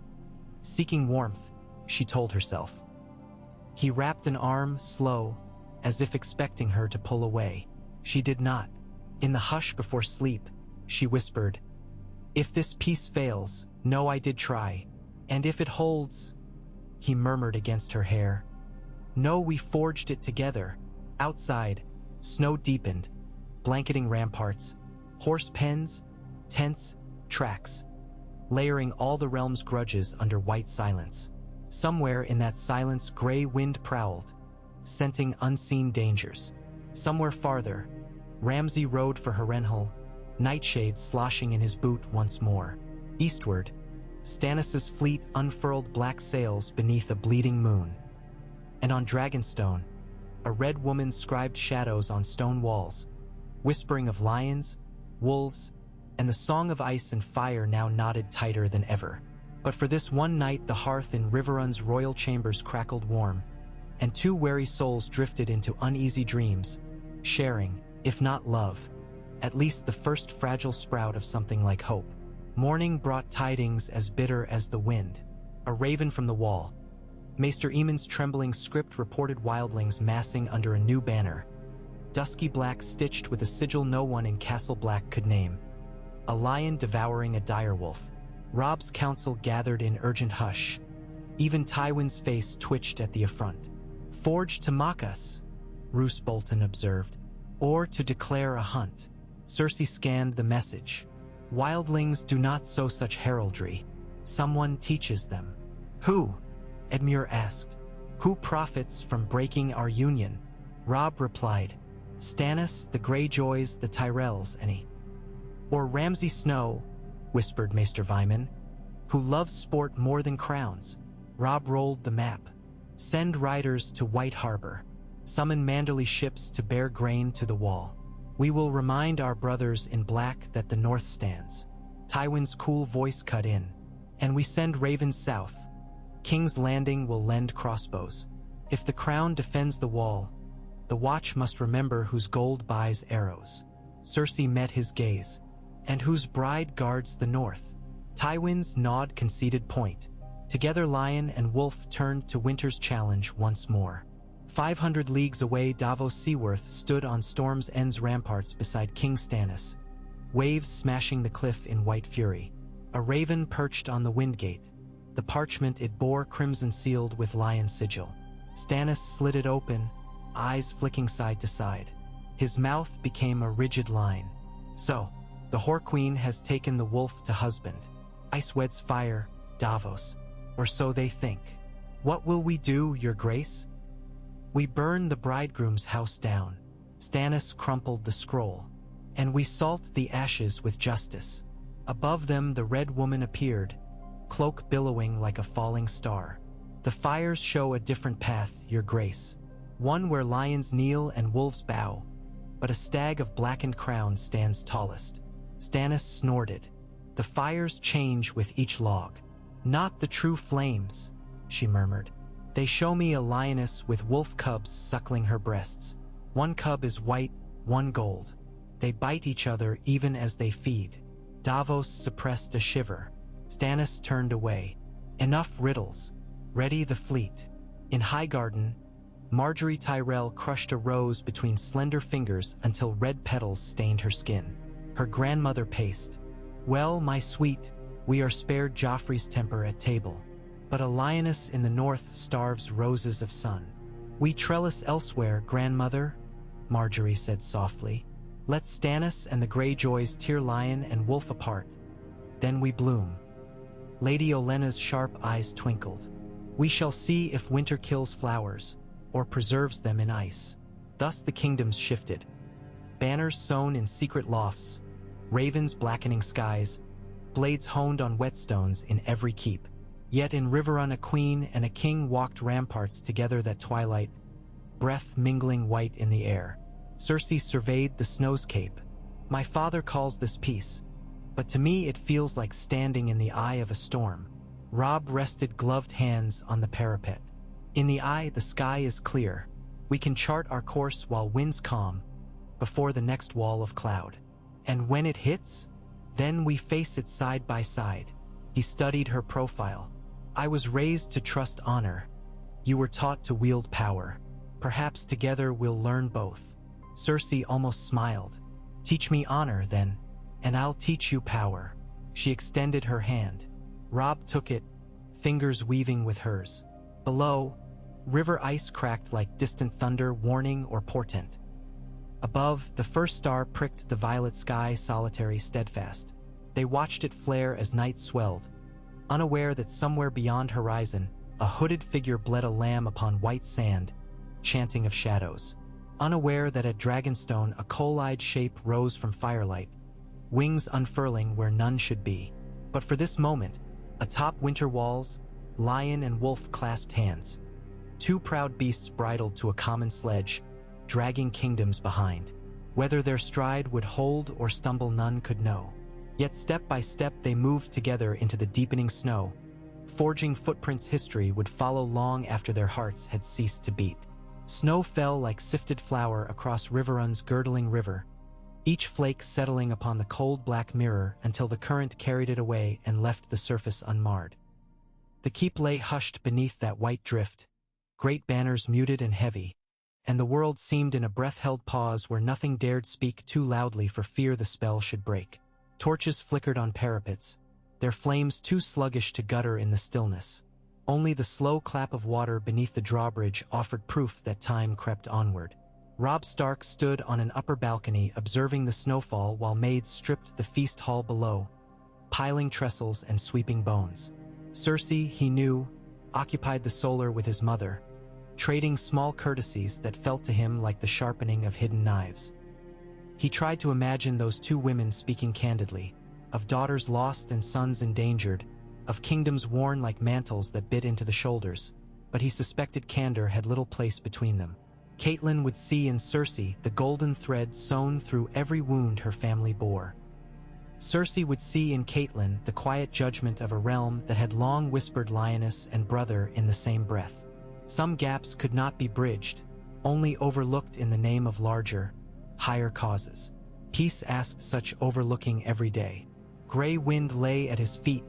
Seeking warmth, she told herself. He wrapped an arm, slow, as if expecting her to pull away. She did not. In the hush before sleep, she whispered, If this peace fails, know I did try. And if it holds, he murmured against her hair. No, we forged it together. Outside, snow deepened, blanketing ramparts, horse pens, tents, tracks, layering all the realm's grudges under white silence. Somewhere in that silence, gray wind prowled, scenting unseen dangers. Somewhere farther, Ramsay rode for Harrenhal, nightshade sloshing in his boot once more. Eastward, Stannis' fleet unfurled black sails beneath a bleeding moon. And on Dragonstone, a red woman scribed shadows on stone walls, whispering of lions, wolves, and the song of ice and fire now knotted tighter than ever. But for this one night the hearth in Riverrun's royal chambers crackled warm, and two wary souls drifted into uneasy dreams, sharing, if not love, at least the first fragile sprout of something like hope. Morning brought tidings as bitter as the wind. A raven from the wall. Maester Aemon's trembling script reported wildlings massing under a new banner. Dusky black stitched with a sigil no one in Castle Black could name. A lion devouring a direwolf. Robb's council gathered in urgent hush. Even Tywin's face twitched at the affront. Forged to mock us, Roose Bolton observed, or to declare a hunt. Cersei scanned the message. Wildlings do not sow such heraldry. Someone teaches them. Who? Edmure asked. Who profits from breaking our union? Robb replied. Stannis, the Greyjoys, the Tyrells, any. Or Ramsay Snow, whispered Maester Vyman, who loves sport more than crowns. Robb rolled the map. Send riders to White Harbor. Summon Manderly ships to bear grain to the wall. We will remind our brothers in black that the North stands. Tywin's cool voice cut in. And we send ravens south. King's Landing will lend crossbows. If the crown defends the wall, the watch must remember whose gold buys arrows. Cersei met his gaze. And whose bride guards the north? Tywin's nod conceded point. Together Lion and Wolf turned to Winter's challenge once more. 500 leagues away, Davos Seaworth stood on Storm's End's ramparts beside King Stannis, waves smashing the cliff in white fury. A raven perched on the windgate. The parchment it bore crimson-sealed with lion sigil. Stannis slid it open, eyes flicking side to side. His mouth became a rigid line. So, the Whore Queen has taken the wolf to husband. Ice weds fire, Davos. Or so they think. What will we do, your grace? We burn the bridegroom's house down. Stannis crumpled the scroll. And we salt the ashes with justice. Above them the Red Woman appeared, cloak billowing like a falling star. The fires show a different path, your grace. One where lions kneel and wolves bow, but a stag of blackened crown stands tallest. Stannis snorted. The fires change with each log. Not the true flames, she murmured. They show me a lioness with wolf cubs suckling her breasts. One cub is white, one gold. They bite each other even as they feed. Davos suppressed a shiver. Stannis turned away. Enough riddles. Ready the fleet. In Highgarden, Marjorie Tyrell crushed a rose between slender fingers until red petals stained her skin. Her grandmother paced. Well, my sweet, we are spared Joffrey's temper at table. But a lioness in the north starves roses of sun. We trellis elsewhere, grandmother, Marjorie said softly. Let Stannis and the Greyjoys tear lion and wolf apart. Then we bloom. Lady Olenna's sharp eyes twinkled. We shall see if winter kills flowers, or preserves them in ice. Thus the kingdoms shifted. Banners sewn in secret lofts, ravens blackening skies, blades honed on whetstones in every keep. Yet in Riverrun a queen and a king walked ramparts together that twilight, breath mingling white in the air. Cersei surveyed the snow's cape. My father calls this peace, but to me it feels like standing in the eye of a storm. Robb rested gloved hands on the parapet. In the eye, the sky is clear. We can chart our course while winds calm, before the next wall of cloud. And when it hits, then we face it side by side. He studied her profile. I was raised to trust honor. You were taught to wield power. Perhaps together we'll learn both. Cersei almost smiled. Teach me honor, then, and I'll teach you power. She extended her hand. Robb took it, fingers weaving with hers. Below, river ice cracked like distant thunder, warning or portent. Above, the first star pricked the violet sky, solitary, steadfast. They watched it flare as night swelled, unaware that somewhere beyond horizon, a hooded figure bled a lamb upon white sand, chanting of shadows. Unaware that at Dragonstone a coal-eyed shape rose from firelight, wings unfurling where none should be. But for this moment, atop winter walls, lion and wolf clasped hands. Two proud beasts bridled to a common sledge, dragging kingdoms behind. Whether their stride would hold or stumble none could know. Yet step by step they moved together into the deepening snow, forging footprints history would follow long after their hearts had ceased to beat. Snow fell like sifted flour across Riverrun's girdling river, each flake settling upon the cold black mirror until the current carried it away and left the surface unmarred. The keep lay hushed beneath that white drift, great banners muted and heavy, and the world seemed in a breath-held pause where nothing dared speak too loudly for fear the spell should break. Torches flickered on parapets, their flames too sluggish to gutter in the stillness. Only the slow clap of water beneath the drawbridge offered proof that time crept onward. Robb Stark stood on an upper balcony observing the snowfall while maids stripped the feast hall below, piling trestles and sweeping bones. Cersei, he knew, occupied the solar with his mother, trading small courtesies that felt to him like the sharpening of hidden knives. He tried to imagine those two women speaking candidly, of daughters lost and sons endangered, of kingdoms worn like mantles that bit into the shoulders, but he suspected candor had little place between them. Catelyn would see in Cersei the golden thread sewn through every wound her family bore. Cersei would see in Catelyn the quiet judgment of a realm that had long whispered lioness and brother in the same breath. Some gaps could not be bridged, only overlooked in the name of larger, higher causes. Peace asked such overlooking every day. Gray wind lay at his feet,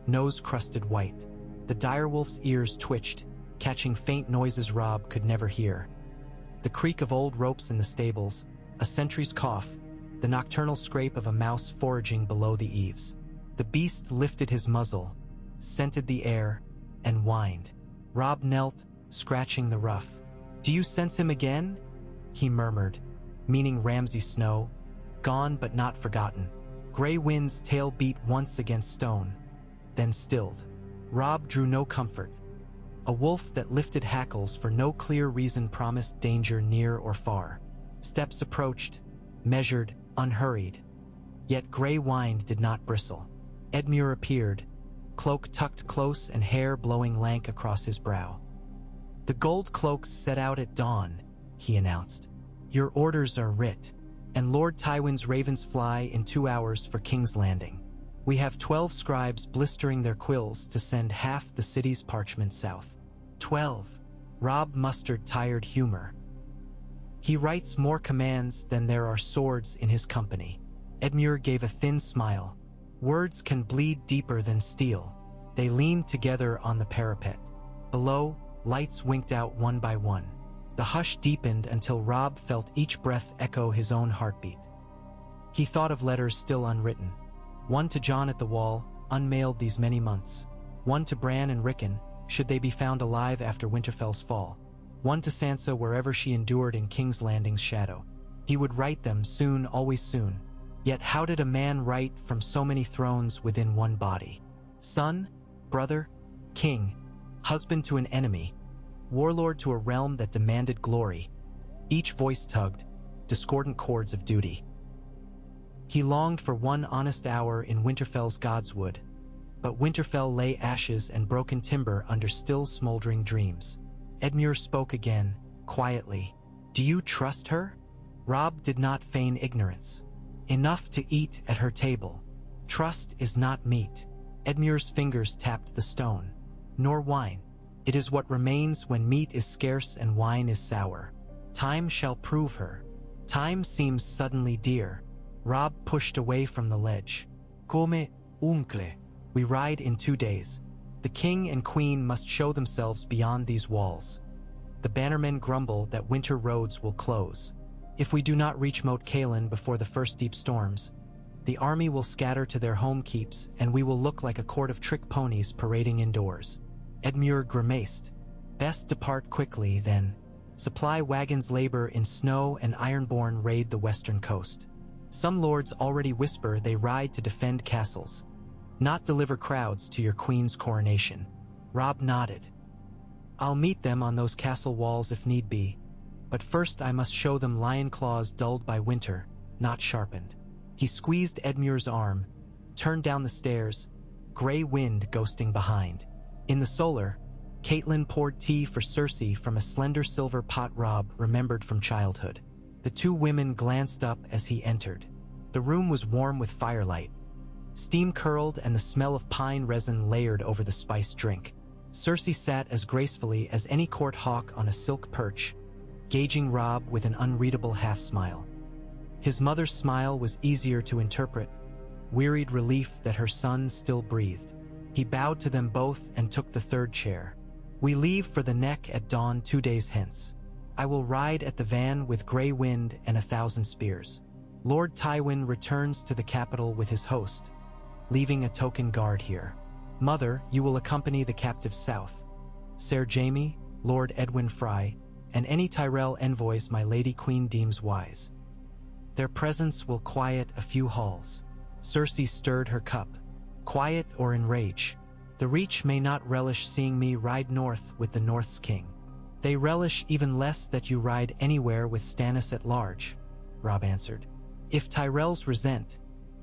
nose crusted white. The direwolf's ears twitched, catching faint noises Robb could never hear. The creak of old ropes in the stables, a sentry's cough, the nocturnal scrape of a mouse foraging below the eaves. The beast lifted his muzzle, scented the air, and whined. Robb knelt, scratching the rough. "Do you sense him again?" he murmured, meaning Ramsay Snow, gone but not forgotten. Gray wind's tail beat once against stone, then stilled. Robb drew no comfort. A wolf that lifted hackles for no clear reason promised danger near or far. Steps approached, measured, unhurried. Yet Gray Wind did not bristle. Edmure appeared, cloak tucked close and hair blowing lank across his brow. "The gold cloaks set out at dawn," he announced. "Your orders are writ, and Lord Tywin's ravens fly in 2 hours for King's Landing. We have 12 scribes blistering their quills to send half the city's parchment south." 12. Robb mustered tired humor. "He writes more commands than there are swords in his company." Edmure gave a thin smile. "Words can bleed deeper than steel." They leaned together on the parapet. Below, lights winked out one by one. The hush deepened until Robb felt each breath echo his own heartbeat. He thought of letters still unwritten. One to Jon at the wall, unmailed these many months. One to Bran and Rickon, should they be found alive after Winterfell's fall. One to Sansa wherever she endured in King's Landing's shadow. He would write them soon, always soon. Yet how did a man write from so many thrones within one body? Son, brother, king, husband to an enemy, warlord to a realm that demanded glory. Each voice tugged, discordant chords of duty. He longed for one honest hour in Winterfell's Godswood, but Winterfell lay ashes and broken timber under still smoldering dreams. Edmure spoke again, quietly. "Do you trust her?" Robb did not feign ignorance. "Enough to eat at her table. Trust is not meat." Edmure's fingers tapped the stone. "Nor wine. It is what remains when meat is scarce and wine is sour. Time shall prove her." Time seems suddenly dear. Robb pushed away from the ledge. "Come, uncle. We ride in 2 days. The king and queen must show themselves beyond these walls. The bannermen grumble that winter roads will close. If we do not reach Moat Cailin before the first deep storms, the army will scatter to their home keeps and we will look like a court of trick ponies parading indoors." Edmure grimaced. "Best depart quickly, then. Supply wagons labor in snow and Ironborn raid the western coast. Some lords already whisper they ride to defend castles, not deliver crowds to your queen's coronation." Robb nodded. "I'll meet them on those castle walls if need be, but first I must show them lion claws dulled by winter, not sharpened." He squeezed Edmure's arm, turned down the stairs, gray wind ghosting behind. In the solar, Catelyn poured tea for Cersei from a slender silver pot Robb remembered from childhood. The two women glanced up as he entered. The room was warm with firelight, Steam curled and the smell of pine resin layered over the spiced drink. Cersei sat as gracefully as any court hawk on a silk perch, gauging Robb with an unreadable half-smile. His mother's smile was easier to interpret, wearied relief that her son still breathed. He bowed to them both and took the third chair. "We leave for the Neck at dawn 2 days hence. I will ride at the van with Grey Wind and 1,000 spears. Lord Tywin returns to the capital with his host, leaving a token guard here. Mother, you will accompany the captives south. Ser Jaime, Lord Edwin Frey, and any Tyrell envoys my Lady Queen deems wise. Their presence will quiet a few halls." Cersei stirred her cup. "Quiet or enrage? The Reach may not relish seeing me ride north with the North's king. They relish even less that you ride anywhere with Stannis at large," Robb answered. "If Tyrells resent,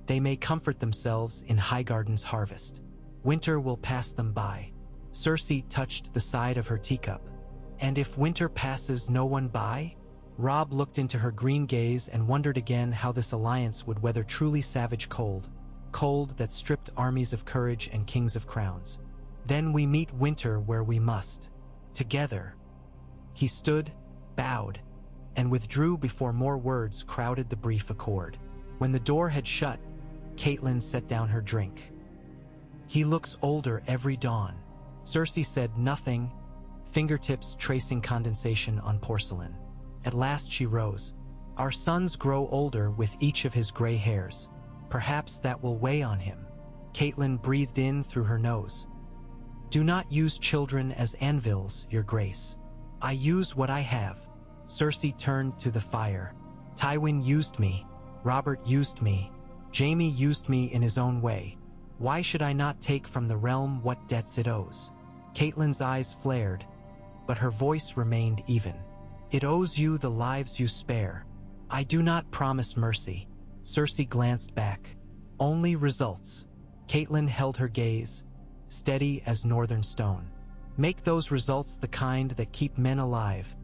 they may comfort themselves in Highgarden's harvest. Winter will pass them by." Cersei touched the side of her teacup. "And if winter passes no one by?" Robb looked into her green gaze and wondered again how this alliance would weather truly savage cold that stripped armies of courage and kings of crowns. "Then we meet winter where we must. Together." He stood, bowed, and withdrew before more words crowded the brief accord. When the door had shut, Catelyn set down her drink. "He looks older every dawn." Cersei said nothing, fingertips tracing condensation on porcelain. At last she rose. "Our sons grow older with each of his gray hairs. Perhaps that will weigh on him." Catelyn breathed in through her nose. "Do not use children as anvils, your grace. I use what I have." Cersei turned to the fire. "Tywin used me. Robert used me. Jaime used me in his own way. Why should I not take from the realm what debts it owes?" Catelyn's eyes flared, but her voice remained even. "It owes you the lives you spare. I do not promise mercy." Cersei glanced back. "Only results." Catelyn held her gaze, steady as northern stone. "Make those results the kind that keep men alive,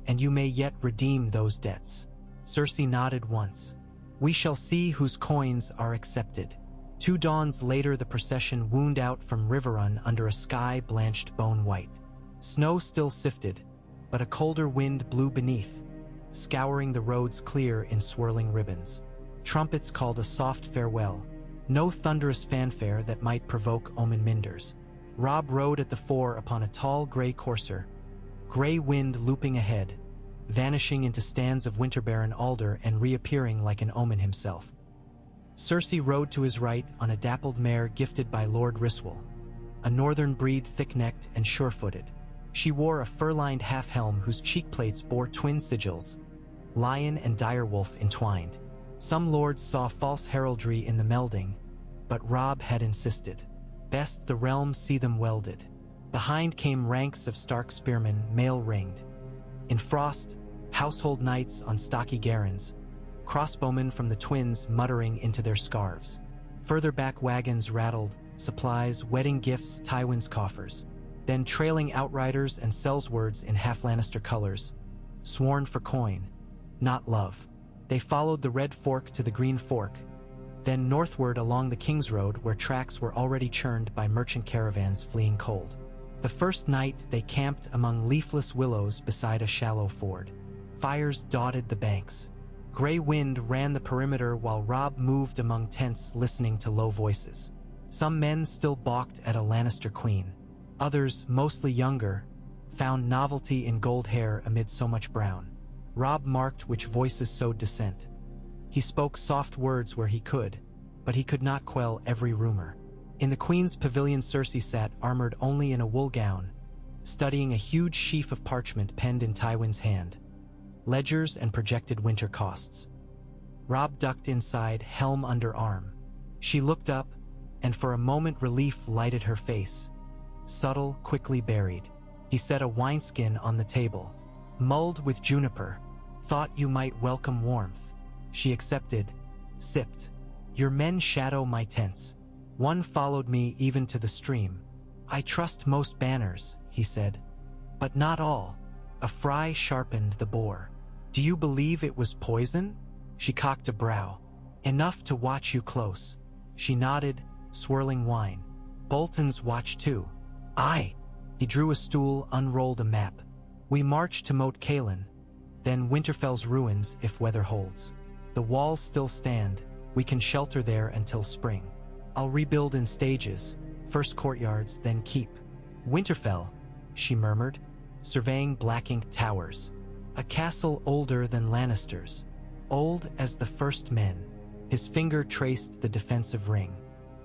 and you may yet redeem those debts." Cersei nodded once. "We shall see whose coins are accepted." 2 dawns later the procession wound out from Riverrun under a sky blanched bone white. Snow still sifted, but a colder wind blew beneath, scouring the roads clear in swirling ribbons. Trumpets called a soft farewell, no thunderous fanfare that might provoke Omen Minders. Robb rode at the fore upon a tall gray courser, Grey Wind looping ahead, vanishing into stands of Winterbarren alder and reappearing like an Omen himself. Cersei rode to his right on a dappled mare gifted by Lord Ryswell, a northern breed thick-necked and sure-footed. She wore a fur-lined half-helm whose cheek plates bore twin sigils, lion and direwolf entwined. Some lords saw false heraldry in the melding, but Robb had insisted. Best the realm see them welded. Behind came ranks of stark spearmen, mail-ringed. In frost, household knights on stocky garrons, crossbowmen from the twins muttering into their scarves. Further back wagons rattled, supplies, wedding gifts, Tywin's coffers. Then trailing outriders and sellswords in half-Lannister colors, sworn for coin, not love. They followed the Red Fork to the Green Fork, then northward along the King's Road where tracks were already churned by merchant caravans fleeing cold. The first night they camped among leafless willows beside a shallow ford. Fires dotted the banks. Grey Wind ran the perimeter while Robb moved among tents listening to low voices. Some men still balked at a Lannister queen. Others, mostly younger, found novelty in gold hair amid so much brown. Robb marked which voices sowed dissent. He spoke soft words where he could, but he could not quell every rumor. In the Queen's pavilion Cersei sat armored only in a wool gown, studying a huge sheaf of parchment penned in Tywin's hand. Ledgers and projected winter costs. Robb ducked inside, helm under arm. She looked up, and for a moment relief lighted her face. Subtle, quickly buried. He set a wineskin on the table. "Mulled with juniper. Thought you might welcome warmth." She accepted, sipped. "Your men shadow my tents. One followed me even to the stream. I trust most banners," he said. "But not all." A fry sharpened the boar. "Do you believe it was poison?" She cocked a brow. "Enough to watch you close." She nodded, swirling wine. Bolton's watch too. Aye. He drew a stool, unrolled a map. We march to Moat Cailin, then Winterfell's ruins if weather holds. The walls still stand. We can shelter there until spring. I'll rebuild in stages, first courtyards, then keep. Winterfell, she murmured, surveying black ink towers. A castle older than Lannister's. Old as the first men. His finger traced the defensive ring.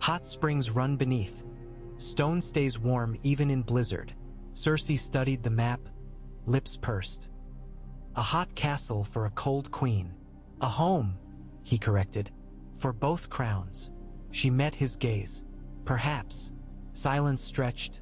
Hot springs run beneath. Stone stays warm even in blizzard. Cersei studied the map, lips pursed. A hot castle for a cold queen. A home, he corrected, for both crowns. She met his gaze. Perhaps. Silence stretched,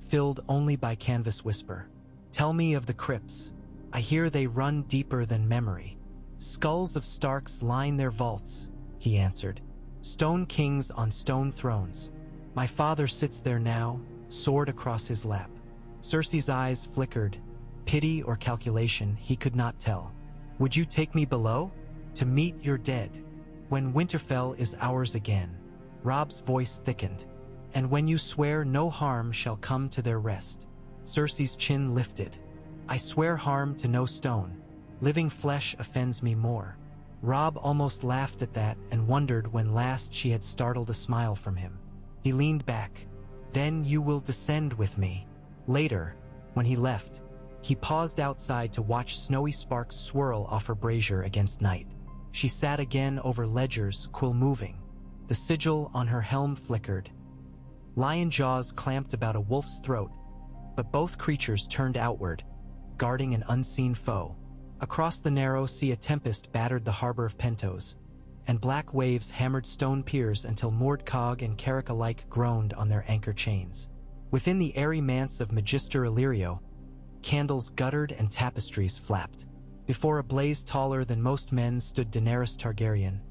filled only by canvas whisper. Tell me of the crypts. I hear they run deeper than memory. Skulls of Starks line their vaults, he answered. Stone kings on stone thrones. My father sits there now, sword across his lap. Cersei's eyes flickered. Pity or calculation, he could not tell. Would you take me below? To meet your dead. When Winterfell is ours again. Robb's voice thickened. And when you swear no harm shall come to their rest. Cersei's chin lifted. I swear harm to no stone. Living flesh offends me more. Robb almost laughed at that and wondered when last she had startled a smile from him. He leaned back. Then you will descend with me. Later, when he left, he paused outside to watch snowy sparks swirl off her brazier against night. She sat again over ledgers, quill moving. The sigil on her helm flickered. Lion jaws clamped about a wolf's throat, but both creatures turned outward, guarding an unseen foe. Across the narrow sea a tempest battered the harbor of Pentos, and black waves hammered stone piers until moored cog and carrack alike groaned on their anchor chains. Within the airy manse of Magister Illyrio, candles guttered and tapestries flapped. Before a blaze taller than most men stood Daenerys Targaryen,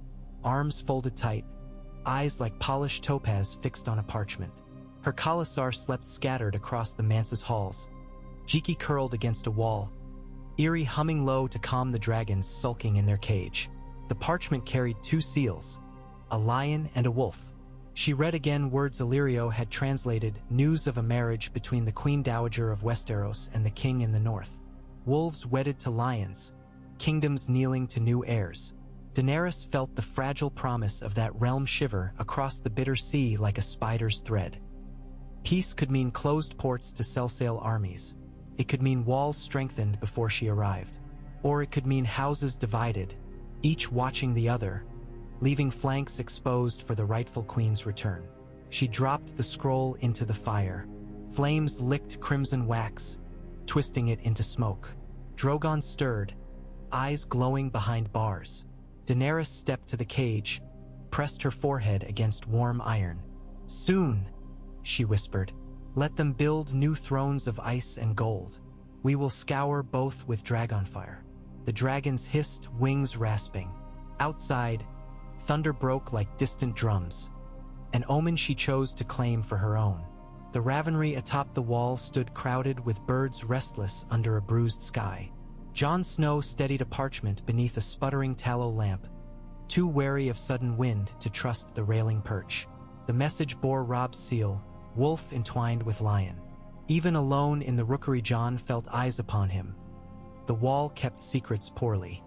arms folded tight, eyes like polished topaz fixed on a parchment. Her khalasar slept scattered across the manse's halls. Jiki curled against a wall, eerie humming low to calm the dragons sulking in their cage. The parchment carried two seals, a lion and a wolf. She read again words Illyrio had translated, news of a marriage between the Queen Dowager of Westeros and the king in the north. Wolves wedded to lions, kingdoms kneeling to new heirs. Daenerys felt the fragile promise of that realm shiver across the bitter sea like a spider's thread. Peace could mean closed ports to sell-sail armies. It could mean walls strengthened before she arrived. Or it could mean houses divided, each watching the other, leaving flanks exposed for the rightful queen's return. She dropped the scroll into the fire. Flames licked crimson wax, twisting it into smoke. Drogon stirred, eyes glowing behind bars. Daenerys stepped to the cage, pressed her forehead against warm iron. Soon, she whispered, let them build new thrones of ice and gold. We will scour both with dragonfire. The dragons hissed, wings rasping. Outside, thunder broke like distant drums, an omen she chose to claim for her own. The ravenry atop the wall stood crowded with birds restless under a bruised sky. Jon Snow steadied a parchment beneath a sputtering tallow lamp, too wary of sudden wind to trust the railing perch. The message bore Robb's seal, wolf entwined with lion. Even alone in the rookery, Jon felt eyes upon him. The wall kept secrets poorly.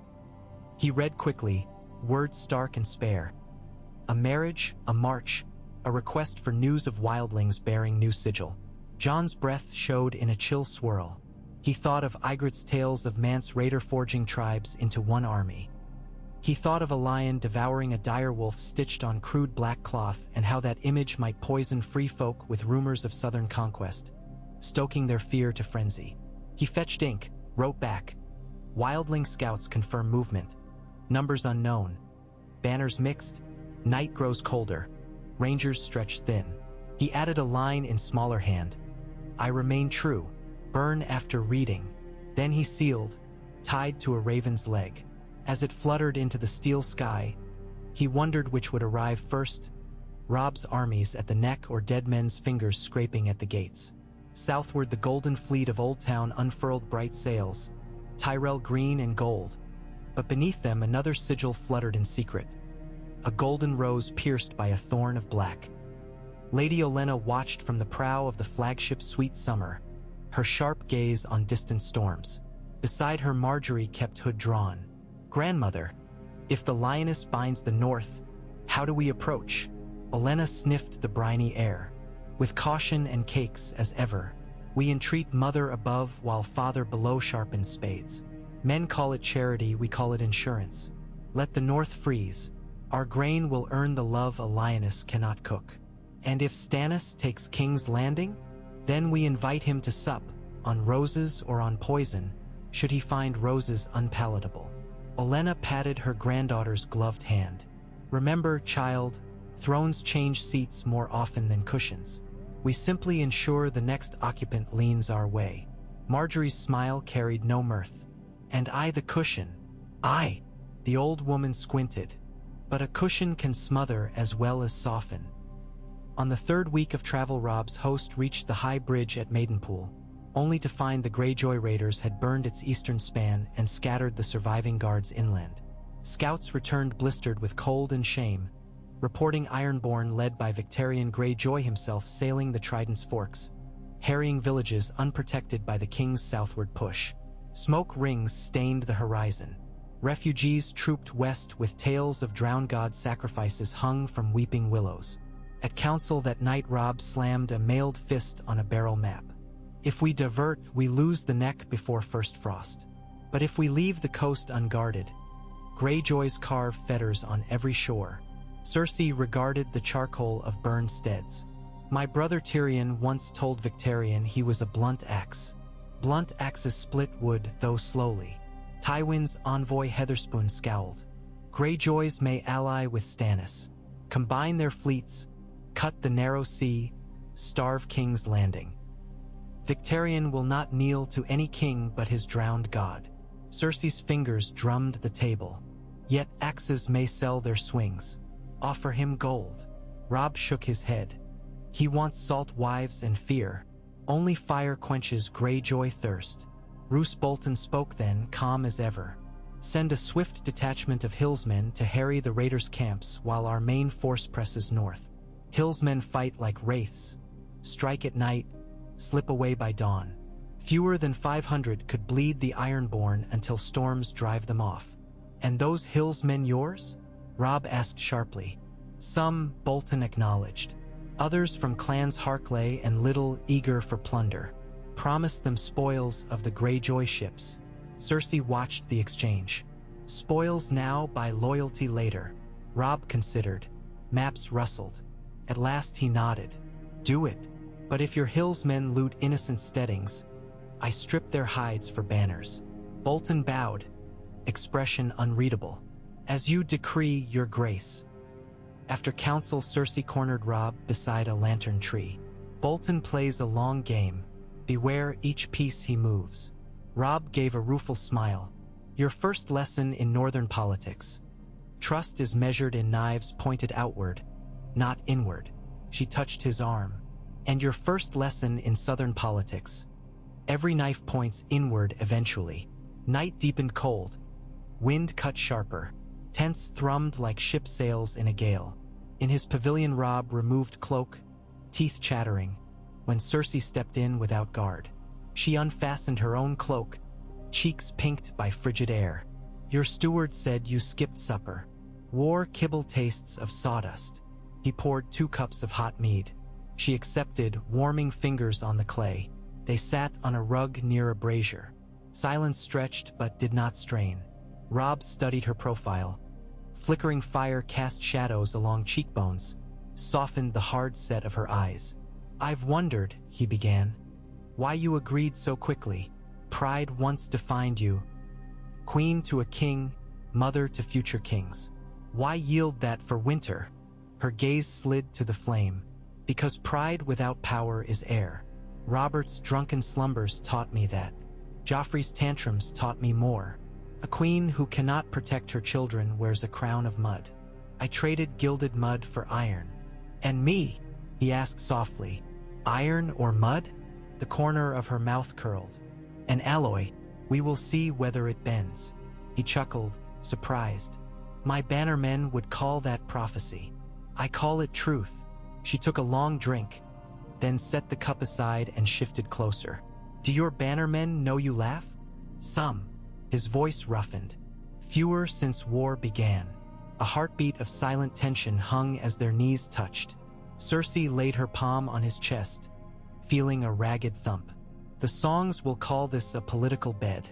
He read quickly, words stark and spare. A marriage, a march, a request for news of wildlings bearing new sigil. Jon's breath showed in a chill swirl. He thought of Ygritte's tales of Mance Raider forging tribes into one army. He thought of a lion devouring a dire wolf stitched on crude black cloth and how that image might poison free folk with rumors of southern conquest, stoking their fear to frenzy. He fetched ink, wrote back. Wildling scouts confirm movement. Numbers unknown. Banners mixed. Night grows colder. Rangers stretch thin. He added a line in smaller hand. I remain true. Burn after reading. Then he sealed, tied to a raven's leg. As it fluttered into the steel sky, he wondered which would arrive first, Robb's armies at the neck or dead men's fingers scraping at the gates. Southward the golden fleet of Old Town unfurled bright sails, Tyrell green and gold, but beneath them another sigil fluttered in secret. a golden rose pierced by a thorn of black. Lady Olenna watched from the prow of the flagship Sweet Summer, her sharp gaze on distant storms. Beside her, Marjorie kept hood drawn. "Grandmother, if the lioness binds the north, how do we approach?" Olenna sniffed the briny air. "With caution and cakes as ever. We entreat mother above while father below sharpens spades. Men call it charity, we call it insurance. Let the north freeze. Our grain will earn the love a lioness cannot cook. And if Stannis takes King's Landing, then we invite him to sup, on roses or on poison, should he find roses unpalatable." Olenna patted her granddaughter's gloved hand. "Remember, child, thrones change seats more often than cushions. We simply ensure the next occupant leans our way." Marjorie's smile carried no mirth. "And I the cushion?" "Aye," the old woman squinted. "But a cushion can smother as well as soften." On the third week of travel, Robb's host reached the high bridge at Maidenpool, only to find the Greyjoy raiders had burned its eastern span and scattered the surviving guards inland. Scouts returned blistered with cold and shame, reporting Ironborn led by Victarion Greyjoy himself sailing the Trident's Forks, harrying villages unprotected by the king's southward push. Smoke rings stained the horizon. Refugees trooped west with tales of drowned god sacrifices hung from weeping willows. At council that night, Robb slammed a mailed fist on a barrel map. "If we divert, we lose the neck before first frost. But if we leave the coast unguarded, Greyjoys carve fetters on every shore." Cersei regarded the charcoal of burned steads. "My brother Tyrion once told Victarion he was a blunt axe. Blunt axes split wood, though slowly." Tywin's envoy Heatherspoon scowled. "Greyjoys may ally with Stannis, combine their fleets, cut the narrow sea, starve King's Landing. Victarion will not kneel to any king but his drowned god." Cersei's fingers drummed the table. "Yet axes may sell their swings. Offer him gold." Robb shook his head. "He wants salt wives and fear. Only fire quenches Greyjoy thirst." Roose Bolton spoke then, calm as ever. "Send a swift detachment of hillsmen to harry the raiders' camps while our main force presses north. Hillsmen fight like wraiths, strike at night, slip away by dawn. Fewer than 500 could bleed the Ironborn until storms drive them off." "And those hillsmen yours?" Robb asked sharply. "Some," Bolton acknowledged. "Others from clans Harklay and Little, eager for plunder. Promised them spoils of the Greyjoy ships." Cersei watched the exchange. "Spoils now, buy loyalty later." Robb considered. Maps rustled. At last he nodded. "Do it. But if your hillsmen loot innocent steadings, I strip their hides for banners." Bolton bowed, expression unreadable. "As you decree, your grace." After council, Cersei cornered Robb beside a lantern tree. "Bolton plays a long game. Beware each piece he moves." Robb gave a rueful smile. "Your first lesson in northern politics. Trust is measured in knives pointed outward, not inward." She touched his arm. "And your first lesson in southern politics. Every knife points inward eventually." Night deepened cold. Wind cut sharper. Tents thrummed like ship sails in a gale. In his pavilion, Robb removed cloak, teeth chattering, when Cersei stepped in without guard. She unfastened her own cloak, cheeks pinked by frigid air. "Your steward said you skipped supper. War kibble tastes of sawdust." He poured 2 cups of hot mead. She accepted, warming fingers on the clay. They sat on a rug near a brazier. Silence stretched but did not strain. Robb studied her profile. Flickering fire cast shadows along cheekbones, softened the hard set of her eyes. "I've wondered," he began, "why you agreed so quickly. Pride once defined you. Queen to a king, mother to future kings. Why yield that for winter?" Her gaze slid to the flame. "Because pride without power is air. Robert's drunken slumbers taught me that. Joffrey's tantrums taught me more. A queen who cannot protect her children wears a crown of mud. I traded gilded mud for iron." "And me?" he asked softly. "Iron or mud?" The corner of her mouth curled. "An alloy. We will see whether it bends." He chuckled, surprised. My bannermen would call that prophecy. I call it truth. She took a long drink, then set the cup aside and shifted closer. Do your bannermen know you laugh? Some. His voice roughened. Fewer since war began. A heartbeat of silent tension hung as their knees touched. Cersei laid her palm on his chest, feeling a ragged thump. The songs will call this a political bed,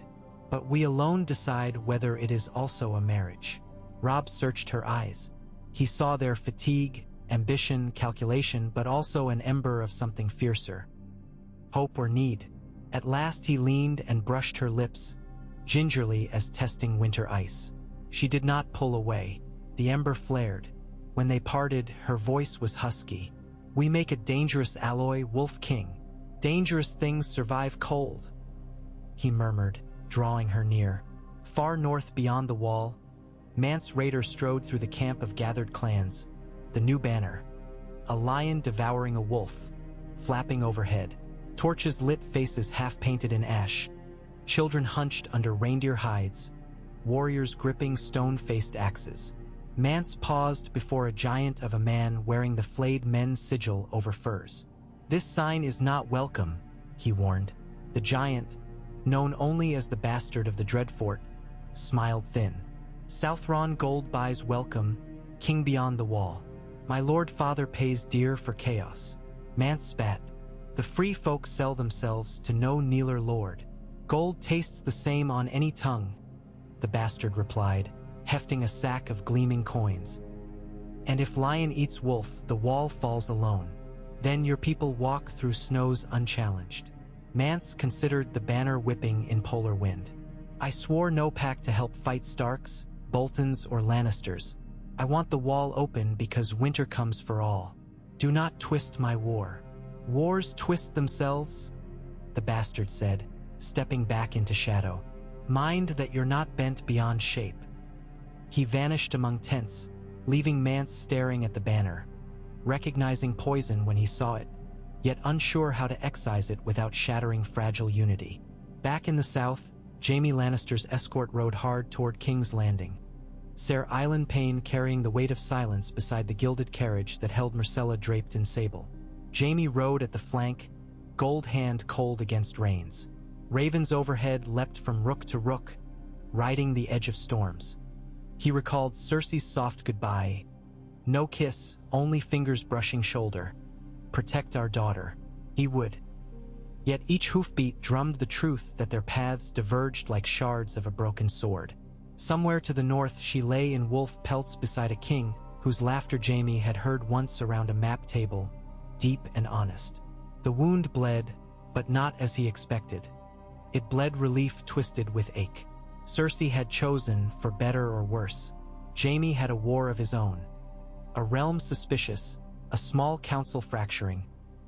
but we alone decide whether it is also a marriage. Robb searched her eyes. He saw their fatigue, ambition, calculation, but also an ember of something fiercer. Hope or need. At last he leaned and brushed her lips, gingerly as testing winter ice. She did not pull away. The ember flared. When they parted, her voice was husky. We make a dangerous alloy, Wolf King. Dangerous things survive cold, he murmured, drawing her near. Far north beyond the wall, Mance Rayder strode through the camp of gathered clans. The new banner. A lion devouring a wolf, flapping overhead. Torches lit faces half-painted in ash. Children hunched under reindeer hides. Warriors gripping stone-faced axes. Mance paused before a giant of a man wearing the flayed men's sigil over furs. This sign is not welcome, he warned. The giant, known only as the bastard of the Dreadfort, smiled thin. Southron gold buys welcome, king beyond the wall. My lord father pays dear for chaos. Mance spat. The free folk sell themselves to no kneeler lord. Gold tastes the same on any tongue, the bastard replied, hefting a sack of gleaming coins. And if lion eats wolf, the wall falls alone. Then your people walk through snows unchallenged. Mance considered the banner whipping in polar wind. I swore no pact to help fight Starks, Boltons, or Lannisters. I want the wall open because winter comes for all. Do not twist my war. Wars twist themselves, the bastard said, stepping back into shadow. Mind that you're not bent beyond shape. He vanished among tents, leaving Mance staring at the banner, recognizing poison when he saw it, yet unsure how to excise it without shattering fragile unity. Back in the south, Jaime Lannister's escort rode hard toward King's Landing. Ser Island Payne carrying the weight of silence beside the gilded carriage that held Myrcella draped in sable. Jaime rode at the flank, gold hand cold against reins. Ravens overhead leapt from rook to rook, riding the edge of storms. He recalled Cersei's soft goodbye. No kiss, only fingers brushing shoulder. Protect our daughter. He would. Yet each hoofbeat drummed the truth that their paths diverged like shards of a broken sword. Somewhere to the north she lay in wolf pelts beside a king whose laughter Jaime had heard once around a map table, deep and honest. The wound bled, but not as he expected. It bled relief twisted with ache. Cersei had chosen, for better or worse. Jaime had a war of his own. A realm suspicious, a small council fracturing,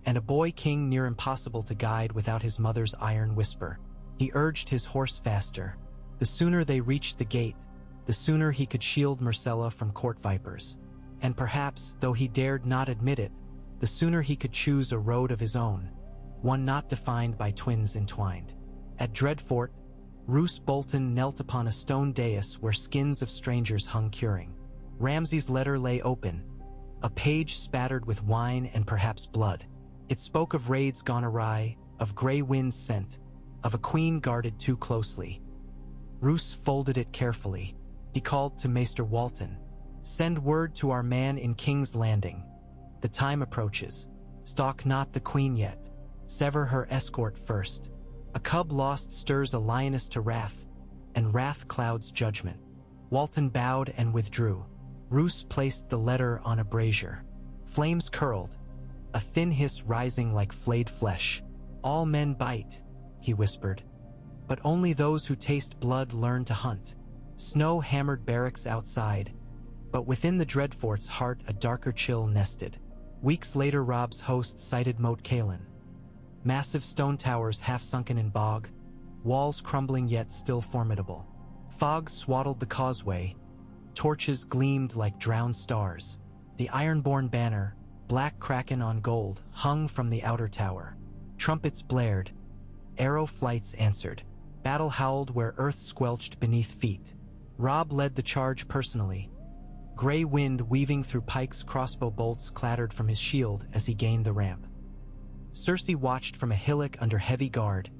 and a boy king near impossible to guide without his mother's iron whisper. He urged his horse faster. The sooner they reached the gate, the sooner he could shield Myrcella from court vipers. And perhaps, though he dared not admit it, the sooner he could choose a road of his own, one not defined by twins entwined. At Dreadfort, Roose Bolton knelt upon a stone dais where skins of strangers hung curing. Ramsay's letter lay open, a page spattered with wine and perhaps blood. It spoke of raids gone awry, of gray winds sent, of a queen guarded too closely. Roose folded it carefully. He called to Maester Walton. Send word to our man in King's Landing. The time approaches. Stalk not the queen yet. Sever her escort first. A cub lost stirs a lioness to wrath, and wrath clouds judgment. Walton bowed and withdrew. Roose placed the letter on a brazier. Flames curled, a thin hiss rising like flayed flesh. All men bite, he whispered. But only those who taste blood learn to hunt. Snow hammered barracks outside, but within the Dreadfort's heart a darker chill nested. Weeks later Robb's host sighted Moat Cailin. Massive stone towers half-sunken in bog, walls crumbling yet still formidable. Fog swaddled the causeway, torches gleamed like drowned stars. The iron-born banner, black kraken on gold, hung from the outer tower. Trumpets blared, arrow flights answered. Battle howled where earth squelched beneath feet. Robb led the charge personally, Gray wind weaving through Pike's crossbow bolts clattered from his shield as he gained the ramp. Cersei watched from a hillock under heavy guard,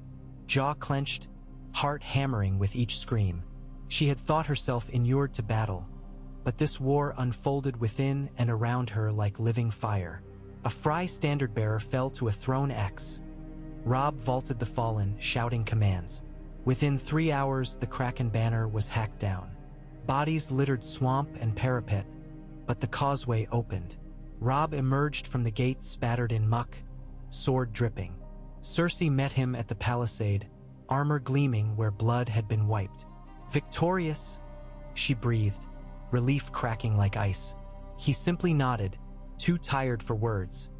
jaw clenched, heart hammering with each scream. She had thought herself inured to battle, but this war unfolded within and around her like living fire. A Frey standard-bearer fell to a thrown axe. Robb vaulted the fallen, shouting commands. Within 3 hours, the Kraken banner was hacked down. Bodies littered swamp and parapet, but the causeway opened. Robb emerged from the gate spattered in muck, sword dripping. Cersei met him at the palisade, armor gleaming where blood had been wiped. Victorious, she breathed, relief cracking like ice. He simply nodded, too tired for words.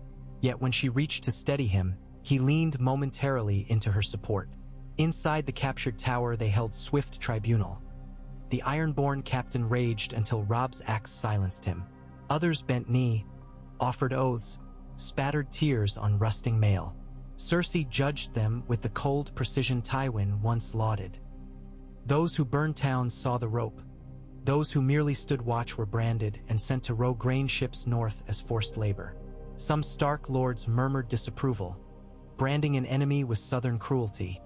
Yet when she reached to steady him, he leaned momentarily into her support. Inside the captured tower, they held swift tribunal. The Ironborn captain raged until Robb's axe silenced him. Others bent knee, offered oaths, spattered tears on rusting mail. Cersei judged them with the cold precision Tywin once lauded. Those who burned towns saw the rope. Those who merely stood watch were branded and sent to row grain ships north as forced labor. Some Stark lords murmured disapproval, branding an enemy with southern cruelty.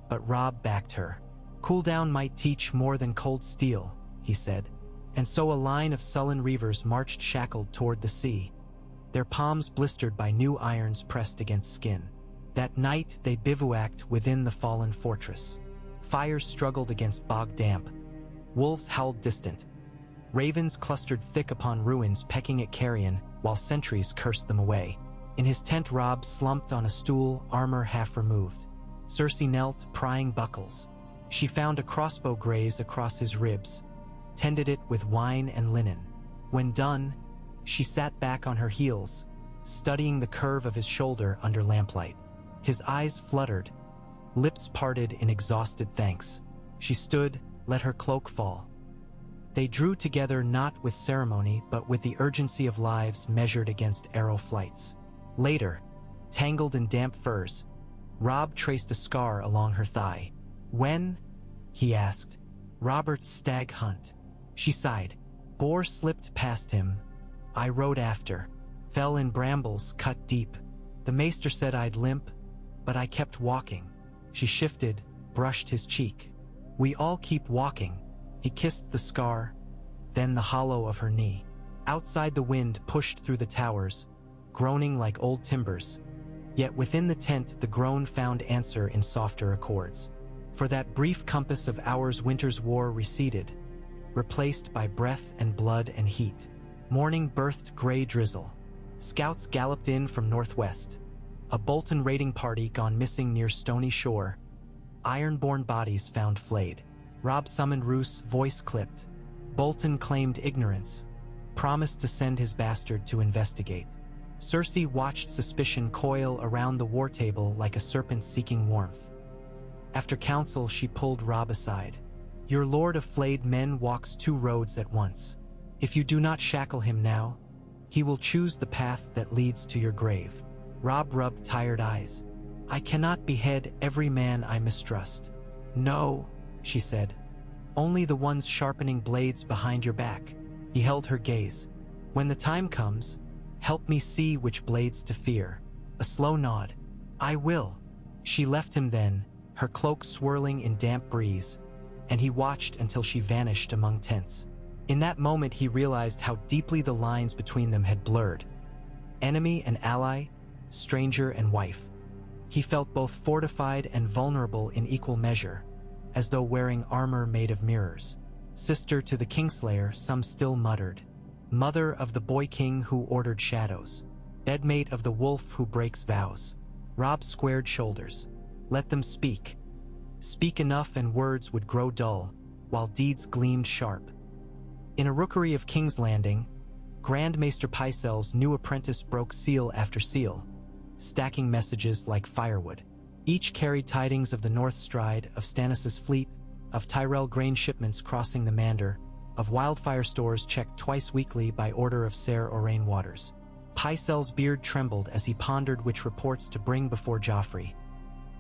But Robb backed her. Cool down might teach more than cold steel, he said. And so a line of sullen reavers marched shackled toward the sea, their palms blistered by new irons pressed against skin. That night they bivouacked within the fallen fortress. Fires struggled against bog damp. Wolves howled distant. Ravens clustered thick upon ruins pecking at carrion, while sentries cursed them away. In his tent, Robb slumped on a stool, armor half removed. Cersei knelt, prying buckles. She found a crossbow graze across his ribs, tended it with wine and linen. When done, she sat back on her heels, studying the curve of his shoulder under lamplight. His eyes fluttered, lips parted in exhausted thanks. She stood, let her cloak fall. They drew together not with ceremony but with the urgency of lives measured against arrow flights. Later, tangled in damp furs, Robb traced a scar along her thigh. When? He asked. Robert's stag hunt. She sighed. Boar slipped past him. I rode after. Fell in brambles cut deep. The Maester said I'd limp, but I kept walking. She shifted, brushed his cheek. We all keep walking. He kissed the scar, then the hollow of her knee. Outside, the wind pushed through the towers, groaning like old timbers. Yet within the tent, the groan found answer in softer accords. For that brief compass of hours, winter's war receded, replaced by breath and blood and heat. Morning birthed gray drizzle. Scouts galloped in from northwest. A Bolton raiding party gone missing near Stony Shore. Ironborn bodies found flayed. Robb summoned Roose, voice clipped. Bolton claimed ignorance, promised to send his bastard to investigate. Cersei watched suspicion coil around the war table like a serpent seeking warmth. After counsel, she pulled Robb aside. Your lord of flayed men walks 2 roads at once. If you do not shackle him now, he will choose the path that leads to your grave. Robb rubbed tired eyes. I cannot behead every man I mistrust. No, she said. Only the ones sharpening blades behind your back. He held her gaze. When the time comes, help me see which blades to fear. A slow nod. I will. She left him then, her cloak swirling in damp breeze, and he watched until she vanished among tents. In that moment, he realized how deeply the lines between them had blurred. Enemy and ally, stranger and wife. He felt both fortified and vulnerable in equal measure, as though wearing armor made of mirrors. Sister to the Kingslayer, some still muttered. Mother of the boy king who ordered shadows. Bedmate of the wolf who breaks vows. Robb squared shoulders. Let them speak. Speak enough and words would grow dull, while deeds gleamed sharp. In a rookery of King's Landing, Grand Maester Pycelle's new apprentice broke seal after seal, stacking messages like firewood. Each carried tidings of the North Stride, of Stannis' fleet, of Tyrell grain shipments crossing the Mander, of wildfire stores checked twice weekly by order of Ser Orain Waters. Pycelle's beard trembled as he pondered which reports to bring before Joffrey.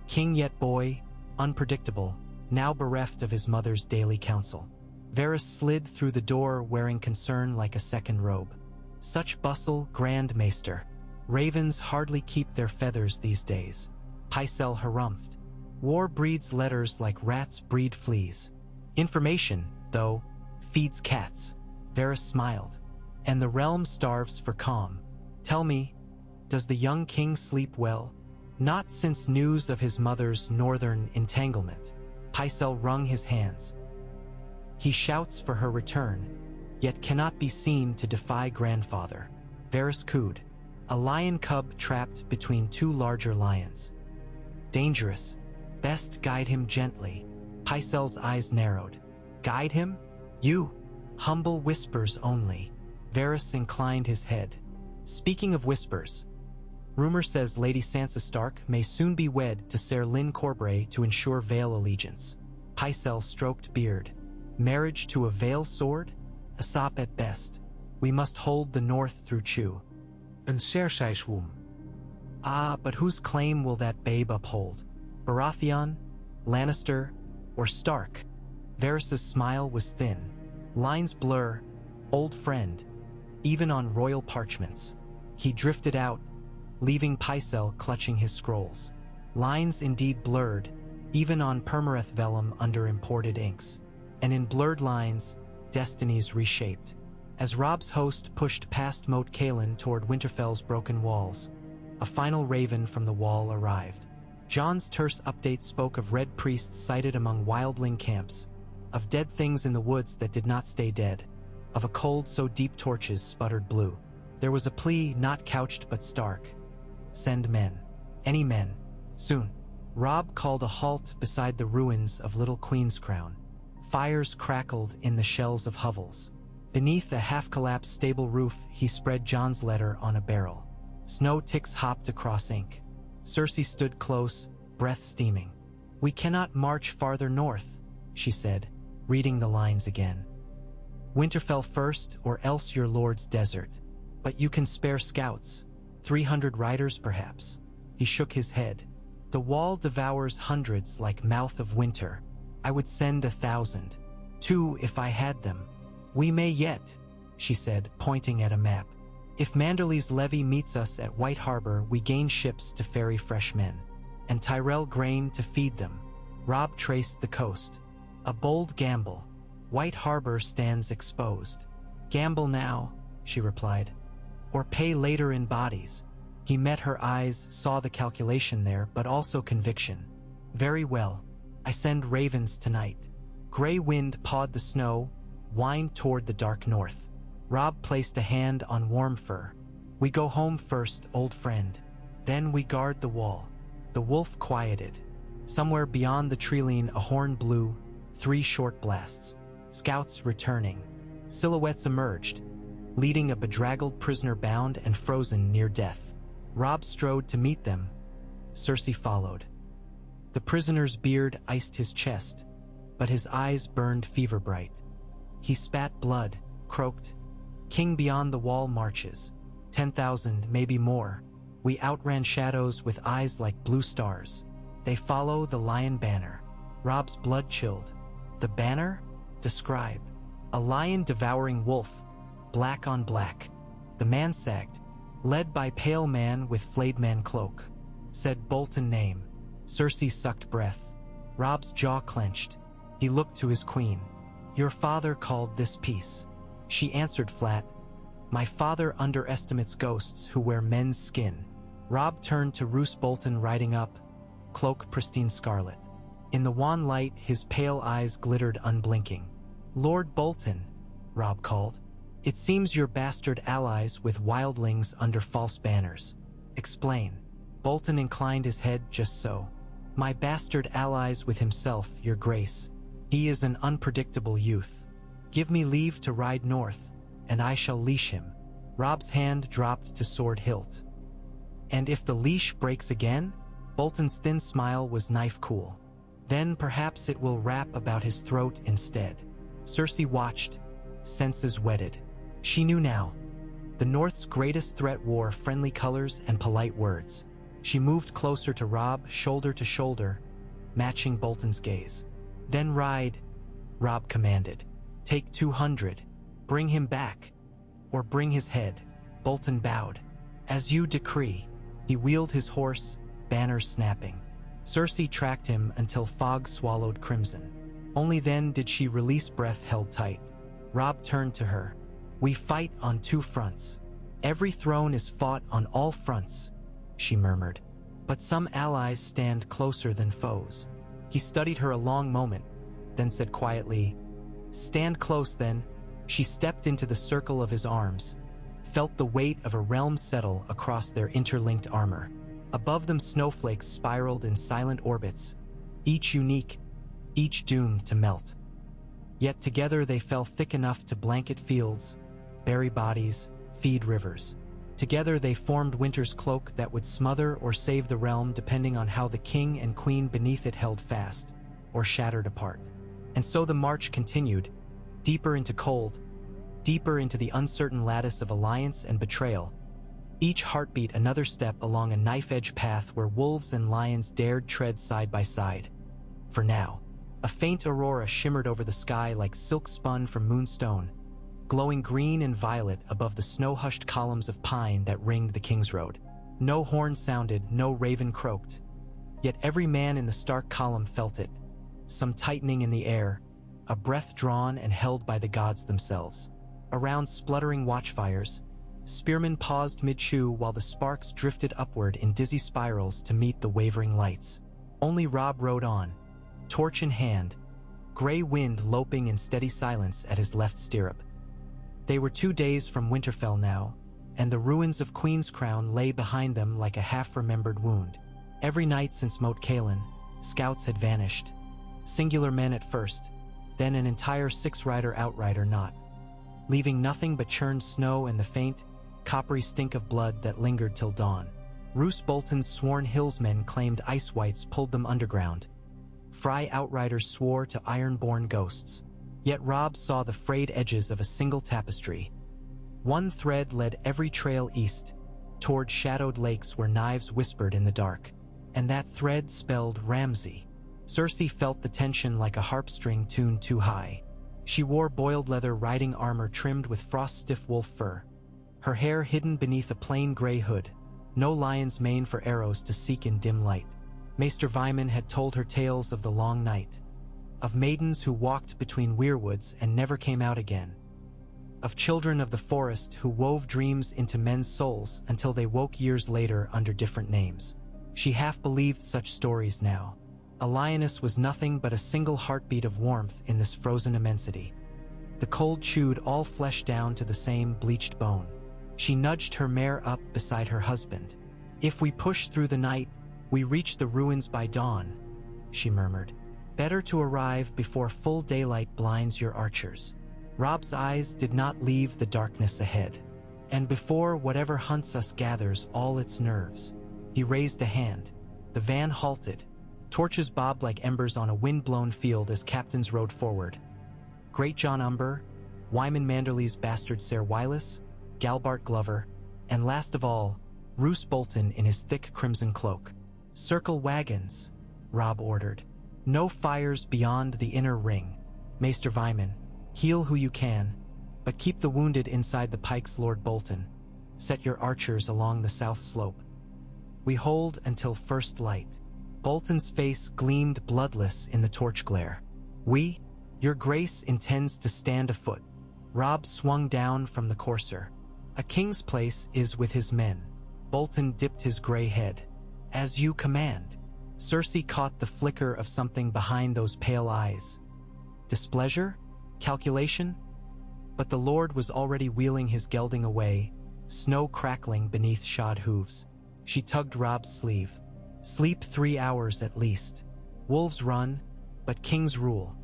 King yet boy, unpredictable, now bereft of his mother's daily counsel. Varys slid through the door wearing concern like a second robe. Such bustle, Grand Maester. Ravens hardly keep their feathers these days. Pycelle harumphed. War breeds letters like rats breed fleas. Information, though, feeds cats. Varys smiled. And the realm starves for calm. Tell me, does the young king sleep well? Not since news of his mother's northern entanglement. Pycelle wrung his hands. He shouts for her return, yet cannot be seen to defy grandfather. Varys cooed. A lion cub trapped between two larger lions. Dangerous. Best guide him gently. Pycelle's eyes narrowed. Guide him? You. Humble whispers only. Varys inclined his head. Speaking of whispers, rumor says Lady Sansa Stark may soon be wed to Ser Lyn Corbray to ensure Vale allegiance. Pycelle stroked beard. Marriage to a Vale sword? A sop at best. We must hold the north through Chew. Een Cersei's-womb. Ah, but whose claim will that babe uphold? Baratheon, Lannister, or Stark? Varys's smile was thin. Lines blur. Old friend. Even on royal parchments. He drifted out, leaving Pycelle clutching his scrolls. Lines indeed blurred, even on Permareth vellum under imported inks. And in blurred lines, destinies reshaped. As Robb's host pushed past Moat Cailin toward Winterfell's broken walls, a final raven from the wall arrived. Jon's terse update spoke of red priests sighted among wildling camps, of dead things in the woods that did not stay dead, of a cold so deep torches sputtered blue. There was a plea not couched but stark. Send men. Any men. Soon. Robb called a halt beside the ruins of Little Queen's Crown. Fires crackled in the shells of hovels. Beneath a half-collapsed stable roof, he spread Jon's letter on a barrel. Snow ticks hopped across ink. Cersei stood close, breath steaming. We cannot march farther north, she said, reading the lines again. Winterfell first, or else your lord's desert. But you can spare scouts. 300 riders, perhaps. He shook his head. The wall devours hundreds like mouth of winter. I would send 1,000. 2 if I had them. We may yet, she said, pointing at a map. If Manderly's levy meets us at White Harbor, we gain ships to ferry fresh men, and Tyrell grain to feed them. Robb traced the coast. A bold gamble. White Harbor stands exposed. Gamble now, she replied, or pay later in bodies. He met her eyes, saw the calculation there, but also conviction. Very well. I send ravens tonight. Gray wind pawed the snow, whined toward the dark north. Robb placed a hand on warm fur. We go home first, old friend. Then we guard the wall. The wolf quieted. Somewhere beyond the treeline a horn blew, 3 short blasts. Scouts returning. Silhouettes emerged, leading a bedraggled prisoner bound and frozen near death. Robb strode to meet them. Cersei followed. The prisoner's beard iced his chest, but his eyes burned fever-bright. He spat blood, croaked, King beyond the wall marches. 10,000, maybe more. We outran shadows with eyes like blue stars. They follow the lion banner. Robb's blood chilled. The banner? Describe. A lion devouring wolf, black on black. The man sagged, led by pale man with flayed man cloak. Said Bolton name. Cersei sucked breath. Robb's jaw clenched. He looked to his queen. Your father called this peace. She answered flat. My father underestimates ghosts who wear men's skin. Robb turned to Roose Bolton riding up, cloak pristine scarlet. In the wan light, his pale eyes glittered unblinking. Lord Bolton, Robb called. It seems you're bastard allies with wildlings under false banners. Explain. Bolton inclined his head just so. My bastard allies with himself, your grace. He is an unpredictable youth. Give me leave to ride north, and I shall leash him. Robb's hand dropped to sword hilt. And if the leash breaks again? Bolton's thin smile was knife cool. Then perhaps it will wrap about his throat instead. Cersei watched, senses whetted. She knew now. The North's greatest threat wore friendly colors and polite words. She moved closer to Robb, shoulder to shoulder, matching Bolton's gaze. Then ride, Robb commanded. Take 200. Bring him back. Or bring his head. Bolton bowed. As you decree. He wheeled his horse, banners snapping. Cersei tracked him until fog swallowed crimson. Only then did she release breath held tight. Robb turned to her. We fight on 2 fronts. Every throne is fought on all fronts, she murmured. But some allies stand closer than foes. He studied her a long moment, then said quietly, Stand close then. She stepped into the circle of his arms, felt the weight of a realm settle across their interlinked armor. Above them snowflakes spiraled in silent orbits, each unique, each doomed to melt. Yet together they fell thick enough to blanket fields, bury bodies, feed rivers. Together they formed winter's cloak that would smother or save the realm depending on how the king and queen beneath it held fast, or shattered apart. And so the march continued, deeper into cold, deeper into the uncertain lattice of alliance and betrayal. Each heartbeat another step along a knife-edge path where wolves and lions dared tread side by side. For now, a faint aurora shimmered over the sky like silk spun from moonstone, glowing green and violet above the snow-hushed columns of pine that ringed the King's Road. No horn sounded, no raven croaked. Yet every man in the stark column felt it, some tightening in the air, a breath drawn and held by the gods themselves. Around spluttering watchfires, spearmen paused mid-chew while the sparks drifted upward in dizzy spirals to meet the wavering lights. Only Robb rode on, torch in hand, gray wind loping in steady silence at his left stirrup. They were 2 days from Winterfell now, and the ruins of Queen's Crown lay behind them like a half-remembered wound. Every night since Moat Cailin, scouts had vanished. Singular men at first, then an entire 6-rider outrider knot, leaving nothing but churned snow and the faint, coppery stink of blood that lingered till dawn. Roose Bolton's sworn hillsmen claimed ice wights pulled them underground. Frey outriders swore to iron-born ghosts. Yet Robb saw the frayed edges of a single tapestry. One thread led every trail east, toward shadowed lakes where knives whispered in the dark. And that thread spelled Ramsay. Cersei felt the tension like a harp string tuned too high. She wore boiled leather riding armor trimmed with frost-stiff wolf fur, her hair hidden beneath a plain gray hood, no lion's mane for arrows to seek in dim light. Maester Aemon had told her tales of the long night, of maidens who walked between weirwoods and never came out again, of children of the forest who wove dreams into men's souls until they woke years later under different names. She half believed such stories now. A lioness was nothing but a single heartbeat of warmth in this frozen immensity. The cold chewed all flesh down to the same bleached bone. She nudged her mare up beside her husband. If we push through the night, we reach the ruins by dawn, she murmured. Better to arrive before full daylight blinds your archers. Robb's eyes did not leave the darkness ahead. And before whatever hunts us gathers all its nerves. He raised a hand. The van halted. Torches bobbed like embers on a wind-blown field as captains rode forward. Great John Umber, Wyman Manderly's bastard Ser Wylis, Galbart Glover, and last of all, Roose Bolton in his thick crimson cloak. Circle wagons, Robb ordered. No fires beyond the inner ring. Maester Aemon, heal who you can, but keep the wounded inside the pikes, Lord Bolton. Set your archers along the south slope. We hold until first light. Bolton's face gleamed bloodless in the torch glare. We, your grace, intends to stand afoot. Robb swung down from the courser. A king's place is with his men. Bolton dipped his gray head. As you command. Cersei caught the flicker of something behind those pale eyes. Displeasure? Calculation? But the Lord was already wheeling his gelding away, snow crackling beneath shod hooves. She tugged Robb's sleeve. Sleep 3 hours at least. Wolves run, but kings rule.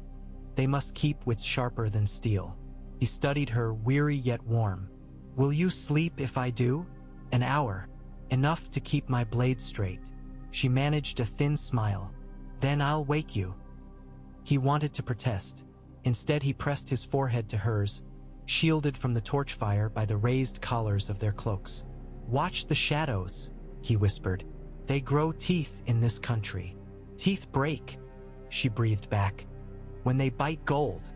They must keep wits sharper than steel. He studied her, weary yet warm. Will you sleep if I do? An hour. Enough to keep my blade straight. She managed a thin smile. Then I'll wake you. He wanted to protest. Instead he pressed his forehead to hers, shielded from the torch fire by the raised collars of their cloaks. Watch the shadows, he whispered. They grow teeth in this country. Teeth break, she breathed back. When they bite gold.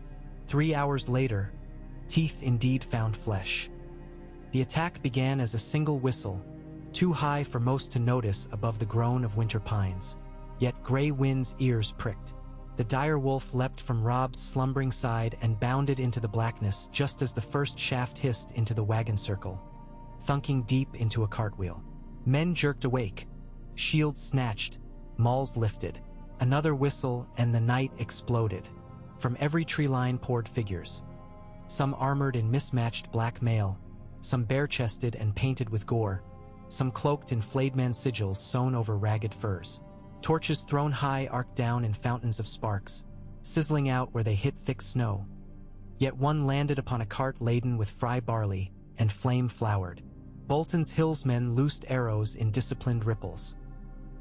3 hours later, teeth indeed found flesh. The attack began as a single whistle, too high for most to notice above the groan of winter pines. Yet Grey Wind's ears pricked. The dire wolf leapt from Robb's slumbering side and bounded into the blackness just as the first shaft hissed into the wagon circle, thunking deep into a cartwheel. Men jerked awake, shields snatched, mauls lifted. Another whistle and the night exploded. From every tree line poured figures. Some armored in mismatched black mail, some bare-chested and painted with gore, some cloaked in flayed man sigils sewn over ragged furs. Torches thrown high arced down in fountains of sparks, sizzling out where they hit thick snow. Yet one landed upon a cart laden with fry barley, and flame flowered. Bolton's hillsmen loosed arrows in disciplined ripples.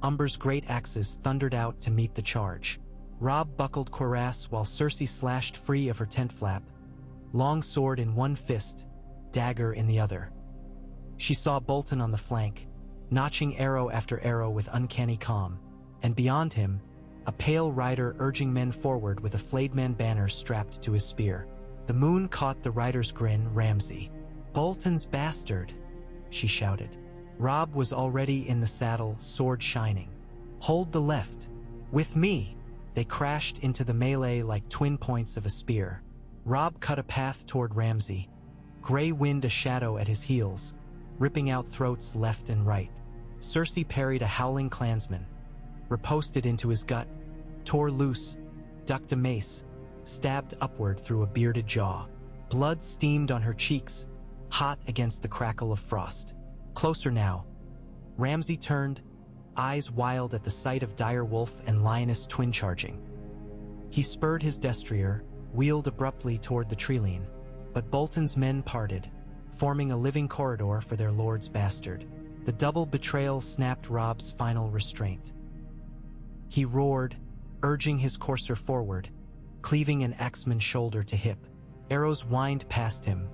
Umber's great axes thundered out to meet the charge. Robb buckled cuirass while Cersei slashed free of her tent flap, long sword in one fist, dagger in the other. She saw Bolton on the flank, notching arrow after arrow with uncanny calm, and beyond him, a pale rider urging men forward with a flayed man banner strapped to his spear. The moon caught the rider's grin. Ramsay. "Bolton's bastard," she shouted. Robb was already in the saddle, sword shining. "Hold the left. With me!" They crashed into the melee like twin points of a spear. Robb cut a path toward Ramsay, Grey Wind a shadow at his heels, ripping out throats left and right. Cersei parried a howling clansman, riposted into his gut, tore loose, ducked a mace, stabbed upward through a bearded jaw. Blood steamed on her cheeks, hot against the crackle of frost. Closer now. Ramsay turned, eyes wild at the sight of dire wolf and lioness twin charging. He spurred his destrier, wheeled abruptly toward the treeline, but Bolton's men parted, forming a living corridor for their lord's bastard. The double betrayal snapped Robb's final restraint. He roared, urging his courser forward, cleaving an axeman's shoulder to hip. Arrows whined past him.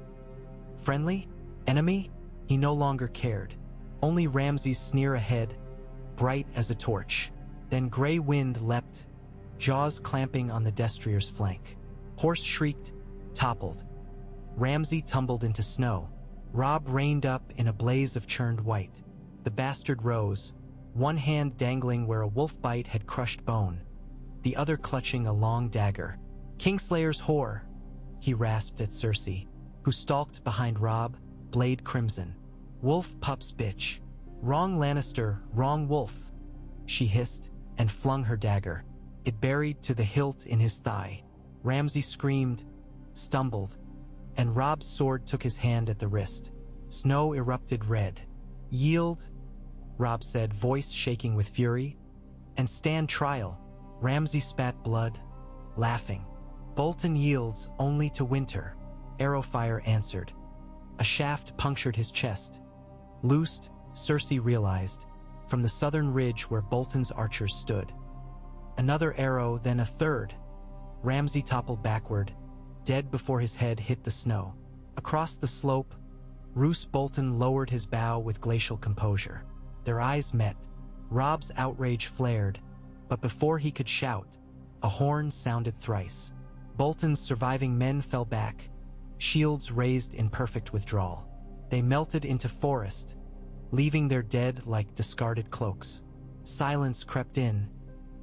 Friendly? Enemy? He no longer cared. Only Ramsay's sneer ahead, bright as a torch. Then Grey Wind leapt, jaws clamping on the destrier's flank. Horse shrieked, toppled. Ramsay tumbled into snow. Robb reined up in a blaze of churned white. The bastard rose, one hand dangling where a wolf bite had crushed bone, the other clutching a long dagger. "Kingslayer's whore," he rasped at Cersei, who stalked behind Robb, blade crimson. "Wolf pup's bitch. Wrong Lannister, wrong wolf," she hissed, and flung her dagger. It buried to the hilt in his thigh. Ramsay screamed, stumbled, and Robb's sword took his hand at the wrist. Snow erupted red. "Yield," Robb said, voice shaking with fury, "and stand trial." Ramsay spat blood, laughing. "Bolton yields only to winter," Arrowfire answered. A shaft punctured his chest. Loosed, Cersei realized, from the southern ridge where Bolton's archers stood. Another arrow, then a third. Ramsay toppled backward, dead before his head hit the snow. Across the slope, Roose Bolton lowered his bow with glacial composure. Their eyes met. Robb's outrage flared, but before he could shout, a horn sounded thrice. Bolton's surviving men fell back, shields raised in perfect withdrawal. They melted into forest, leaving their dead like discarded cloaks. Silence crept in,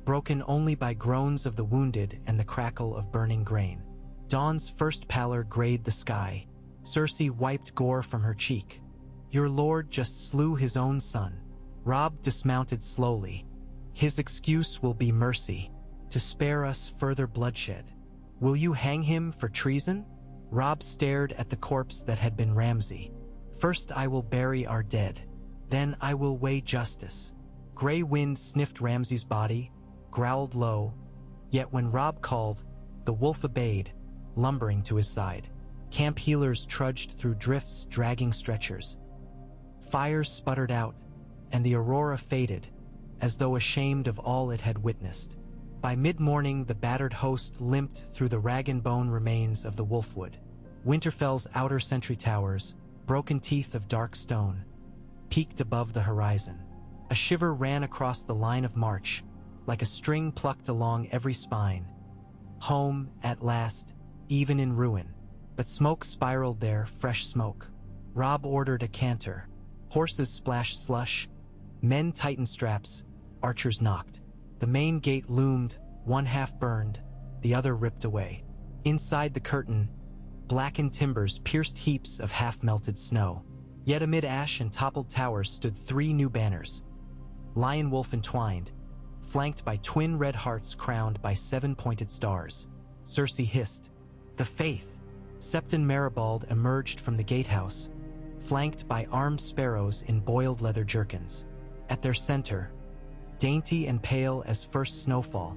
broken only by groans of the wounded and the crackle of burning grain. Dawn's first pallor grayed the sky. Cersei wiped gore from her cheek. "Your lord just slew his own son." Robb dismounted slowly. "His excuse will be mercy, to spare us further bloodshed. Will you hang him for treason?" Robb stared at the corpse that had been Ramsay. "First I will bury our dead. Then I will weigh justice." Grey Wind sniffed Ramsay's body, growled low, yet when Robb called, the wolf obeyed, lumbering to his side. Camp healers trudged through drifts, dragging stretchers. Fires sputtered out, and the aurora faded, as though ashamed of all it had witnessed. By mid-morning, the battered host limped through the rag-and-bone remains of the Wolfwood. Winterfell's outer sentry towers, broken teeth of dark stone, peaked above the horizon. A shiver ran across the line of march, like a string plucked along every spine. Home, at last, even in ruin. But smoke spiraled there, fresh smoke. Robb ordered a canter. Horses splashed slush. Men tightened straps. Archers knocked. The main gate loomed, one half burned, the other ripped away. Inside the curtain, blackened timbers pierced heaps of half-melted snow. Yet amid ash and toppled towers stood 3 new banners. Lion-wolf entwined, flanked by twin red hearts crowned by 7 pointed stars. Cersei hissed, "The Faith!" Septon Maribald emerged from the gatehouse, flanked by armed sparrows in boiled leather jerkins. At their center, dainty and pale as first snowfall,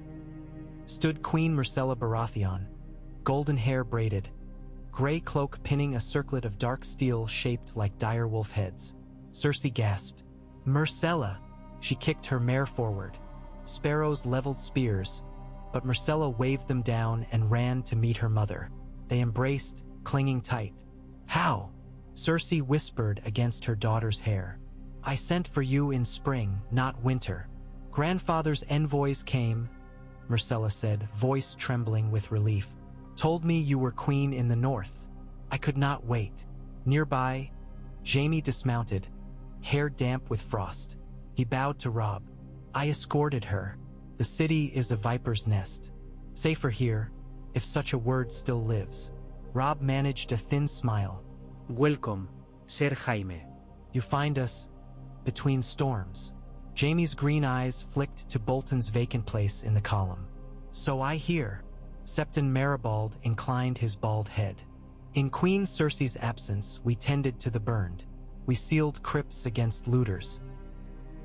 stood Queen Myrcella Baratheon, golden hair braided, gray cloak pinning a circlet of dark steel shaped like dire wolf heads. Cersei gasped, "Myrcella!" She kicked her mare forward. Sparrows leveled spears, but Myrcella waved them down and ran to meet her mother. They embraced, clinging tight. "How?" Cersei whispered against her daughter's hair. "I sent for you in spring, not winter. Grandfather's envoys came," Myrcella said, voice trembling with relief. "Told me you were queen in the north. I could not wait." Nearby, Jaime dismounted, hair damp with frost. He bowed to Robb. "I escorted her. The city is a viper's nest. Safer here, if such a word still lives." Robb managed a thin smile. Welcome, Ser Jaime. "You find us between storms." Jaime's green eyes flicked to Bolton's vacant place in the column. "So I hear." Septon Maribald inclined his bald head. "In Queen Cersei's absence, we tended to the burned. We sealed crypts against looters.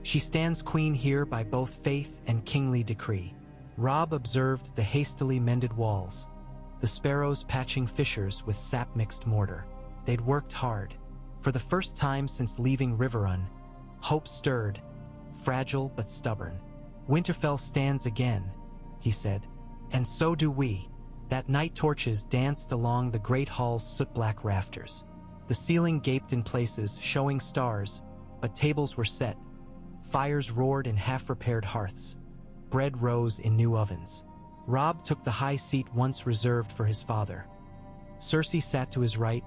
She stands queen here by both faith and kingly decree." Robb observed the hastily mended walls, the sparrows patching fissures with sap-mixed mortar. They'd worked hard. For the first time since leaving Riverrun, hope stirred, fragile but stubborn. "Winterfell stands again," he said. "And so do we." That night torches danced along the great hall's soot-black rafters. The ceiling gaped in places, showing stars, but tables were set. Fires roared in half-repaired hearths. Bread rose in new ovens. Robb took the high seat once reserved for his father. Cersei sat to his right,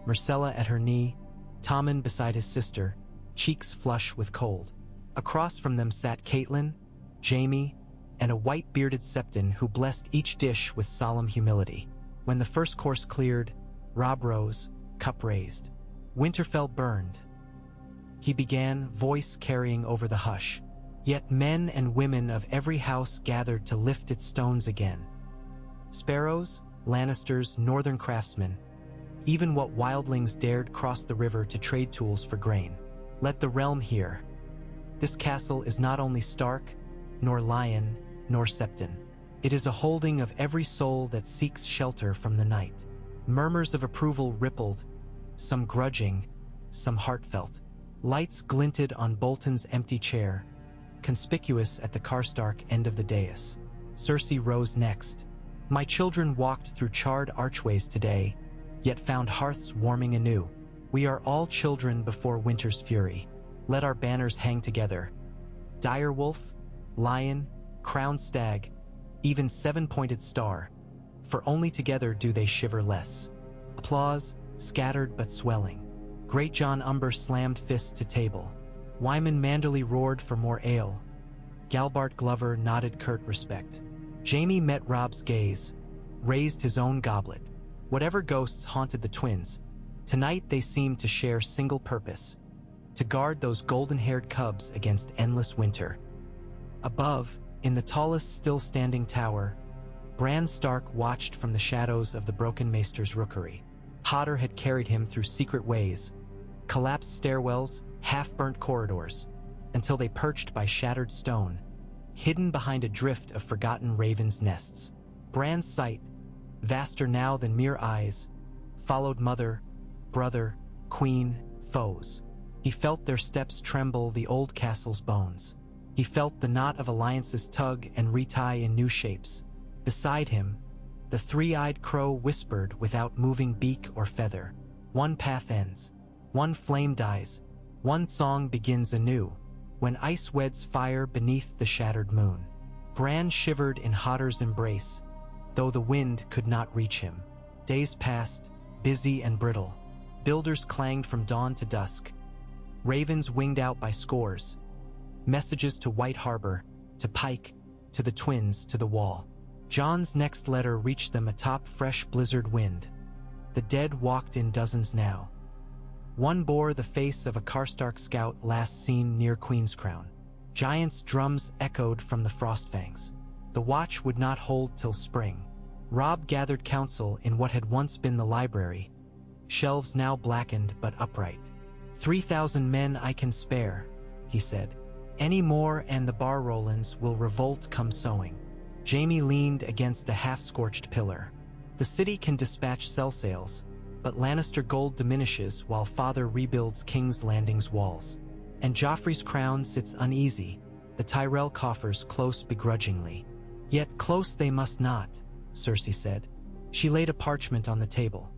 Myrcella at her knee, Tommen beside his sister, cheeks flush with cold. Across from them sat Catelyn, Jaime, and a white-bearded Septon who blessed each dish with solemn humility. When the first course cleared, Robb rose, cup raised. Winterfell burned. He began, voice carrying over the hush. Yet men and women of every house gathered to lift its stones again. Sparrows, Lannisters, northern craftsmen, even what wildlings dared cross the river to trade tools for grain. Let the realm hear. This castle is not only Stark, nor Lion, nor Septon. It is a holding of every soul that seeks shelter from the night. Murmurs of approval rippled, some grudging, some heartfelt. Lights glinted on Bolton's empty chair, conspicuous at the Karstark end of the dais. Cersei rose next. "My children walked through charred archways today, yet found hearths warming anew. We are all children before winter's fury. Let our banners hang together. Dire wolf, lion, crowned stag, even 7-pointed star, for only together do they shiver less." Applause, scattered but swelling. Great John Umber slammed fist to table. Wyman Manderly roared for more ale. Galbart Glover nodded curt respect. Jaime met Robb's gaze, raised his own goblet. Whatever ghosts haunted the twins, tonight they seemed to share single purpose: to guard those golden-haired cubs against endless winter. Above, in the tallest still-standing tower, Bran Stark watched from the shadows of the broken Maester's rookery. Hodder had carried him through secret ways, collapsed stairwells, half-burnt corridors, until they perched by shattered stone, hidden behind a drift of forgotten ravens' nests. Bran's sight, vaster now than mere eyes, followed mother, brother, queen, foes. He felt their steps tremble the old castle's bones. He felt the knot of alliances tug and retie in new shapes. Beside him, the three-eyed crow whispered without moving beak or feather. One path ends. One flame dies. One song begins anew, when ice weds fire beneath the shattered moon. Bran shivered in Hodder's embrace, though the wind could not reach him. Days passed, busy and brittle. Builders clanged from dawn to dusk. Ravens winged out by scores. Messages to White Harbor, to Pike, to the Twins, to the Wall. John's next letter reached them atop fresh blizzard wind. The dead walked in dozens now. One bore the face of a Karstark scout last seen near Queenscrown. Giants' drums echoed from the Frostfangs. The watch would not hold till spring. Robb gathered counsel in what had once been the library, shelves now blackened but upright. 3,000 men I can spare, he said. Any more and the bar Rollins will revolt come sowing. Jaime leaned against a half-scorched pillar. The city can dispatch cell sails, but Lannister gold diminishes while father rebuilds King's Landing's walls. And Joffrey's crown sits uneasy, the Tyrell coffers close begrudgingly. Yet close they must not, Cersei said. She laid a parchment on the table.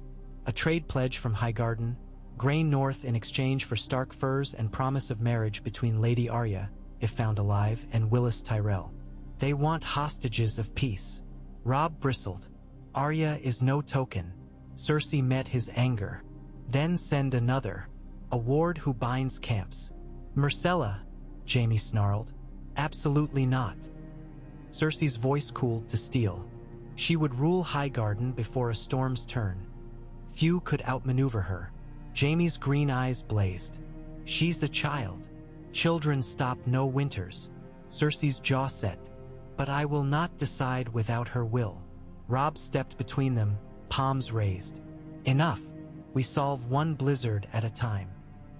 A trade pledge from Highgarden, grain north in exchange for Stark furs and promise of marriage between Lady Arya, if found alive, and Willis Tyrell. They want hostages of peace. Robb bristled. Arya is no token. Cersei met his anger. Then send another, a ward who binds camps. Myrcella, Jaime snarled. Absolutely not. Cersei's voice cooled to steel. She would rule Highgarden before a storm's turn. Few could outmaneuver her. Jaime's green eyes blazed. She's a child. Children stop no winters. Cersei's jaw set. But I will not decide without her will. Robb stepped between them, palms raised. Enough. We solve one blizzard at a time.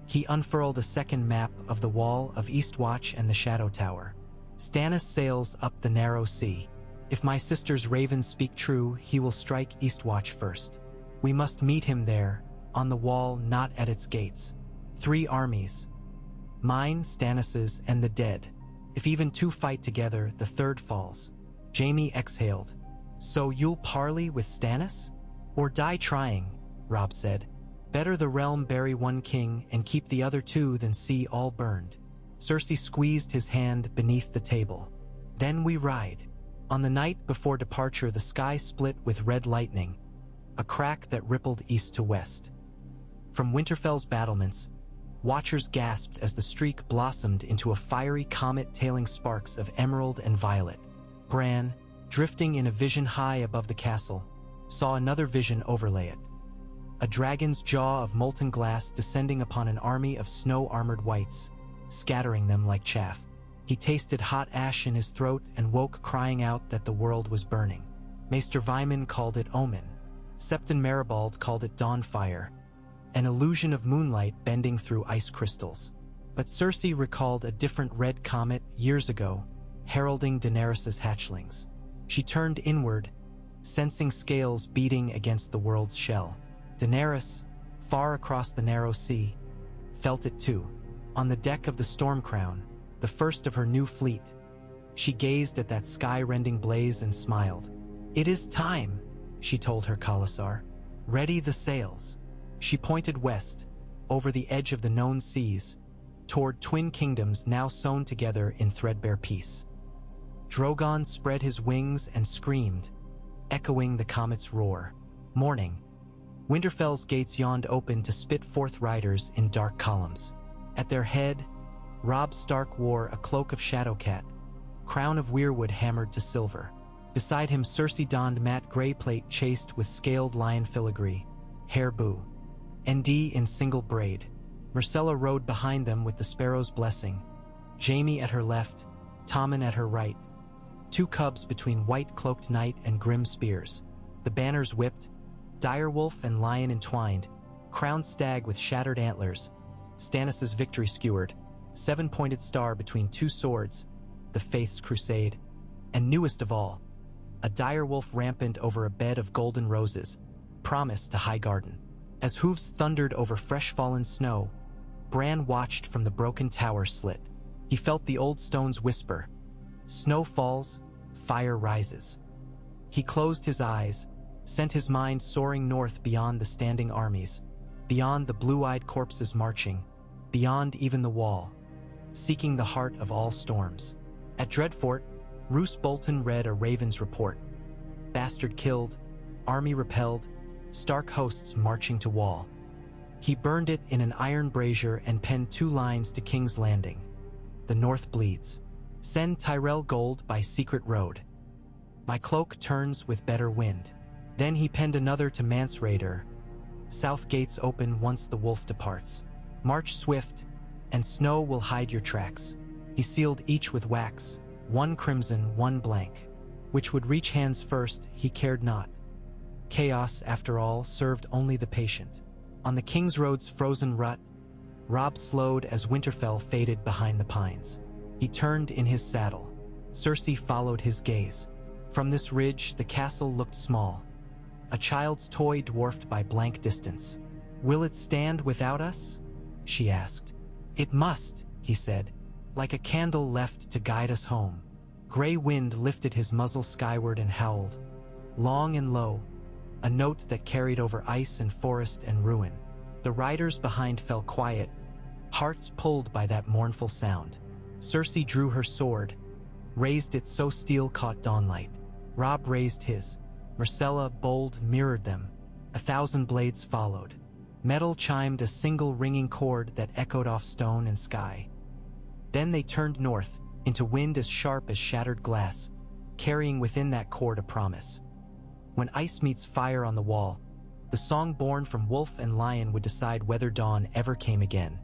He unfurled a second map of the wall of Eastwatch and the Shadow Tower. Stannis sails up the narrow sea. If my sister's ravens speak true, he will strike Eastwatch first. We must meet him there, on the wall, not at its gates. 3 armies. Mine, Stannis's, and the dead. If even 2 fight together, the third falls. Jaime exhaled. So you'll parley with Stannis? Or die trying, Robb said. Better the realm bury 1 king and keep the other 2 than see all burned. Cersei squeezed his hand beneath the table. Then we ride. On the night before departure, the sky split with red lightning, a crack that rippled east to west. From Winterfell's battlements, watchers gasped as the streak blossomed into a fiery comet tailing sparks of emerald and violet. Bran, drifting in a vision high above the castle, saw another vision overlay it. A dragon's jaw of molten glass descending upon an army of snow-armored wights, scattering them like chaff. He tasted hot ash in his throat and woke crying out that the world was burning. Maester Vyman called it omen. Septon Maribald called it dawnfire, an illusion of moonlight bending through ice crystals. But Cersei recalled a different red comet years ago, heralding Daenerys' hatchlings. She turned inward, sensing scales beating against the world's shell. Daenerys, far across the narrow sea, felt it too. On the deck of the Stormcrown, the first of her new fleet, she gazed at that sky-rending blaze and smiled. "It is time," she told her Khalasar. "Ready the sails." She pointed west, over the edge of the known seas, toward twin kingdoms now sewn together in threadbare peace. Drogon spread his wings and screamed, echoing the comet's roar. Morning. Winterfell's gates yawned open to spit forth riders in dark columns. At their head, Robb Stark wore a cloak of Shadowcat, crown of weirwood hammered to silver. Beside him, Cersei donned matte gray plate chased with scaled lion filigree, hair boo. ND in single braid. Myrcella rode behind them with the Sparrow's blessing. Jaime at her left, Tommen at her right. 2 cubs between white-cloaked knight and grim spears. The banners whipped, direwolf and lion entwined, crowned stag with shattered antlers, Stannis' victory skewered, 7-pointed star between 2 swords, the Faith's crusade, and newest of all, a direwolf rampant over a bed of golden roses, promise to Highgarden. As hooves thundered over fresh-fallen snow, Bran watched from the broken tower slit. He felt the old stones whisper, "Snow falls, fire rises." He closed his eyes, sent his mind soaring north beyond the standing armies, beyond the blue-eyed corpses marching, beyond even the wall, seeking the heart of all storms. At Dreadfort, Roose Bolton read a raven's report. Bastard killed, army repelled, Stark hosts marching to wall. He burned it in an iron brazier and penned 2 lines to King's Landing. The north bleeds. Send Tyrell gold by secret road. My cloak turns with better wind. Then he penned another to Mance Raider. South gates open once the wolf departs. March swift, and snow will hide your tracks. He sealed each with wax, 1 crimson, 1 blank. Which would reach hands first, he cared not. Chaos, after all, served only the patient. On the King's Road's frozen rut, Robb slowed as Winterfell faded behind the pines. He turned in his saddle. Cersei followed his gaze. From this ridge, the castle looked small. A child's toy dwarfed by blank distance. "Will it stand without us?" she asked. "It must," he said, "like a candle left to guide us home." Gray wind lifted his muzzle skyward and howled, long and low, a note that carried over ice and forest and ruin. The riders behind fell quiet, hearts pulled by that mournful sound. Cersei drew her sword, raised it so steel caught dawnlight. Robb raised his. Myrcella, bold, mirrored them. 1,000 blades followed. Metal chimed a single ringing chord that echoed off stone and sky. Then they turned north, into wind as sharp as shattered glass, carrying within that chord a promise. When ice meets fire on the wall, the song born from wolf and lion would decide whether dawn ever came again.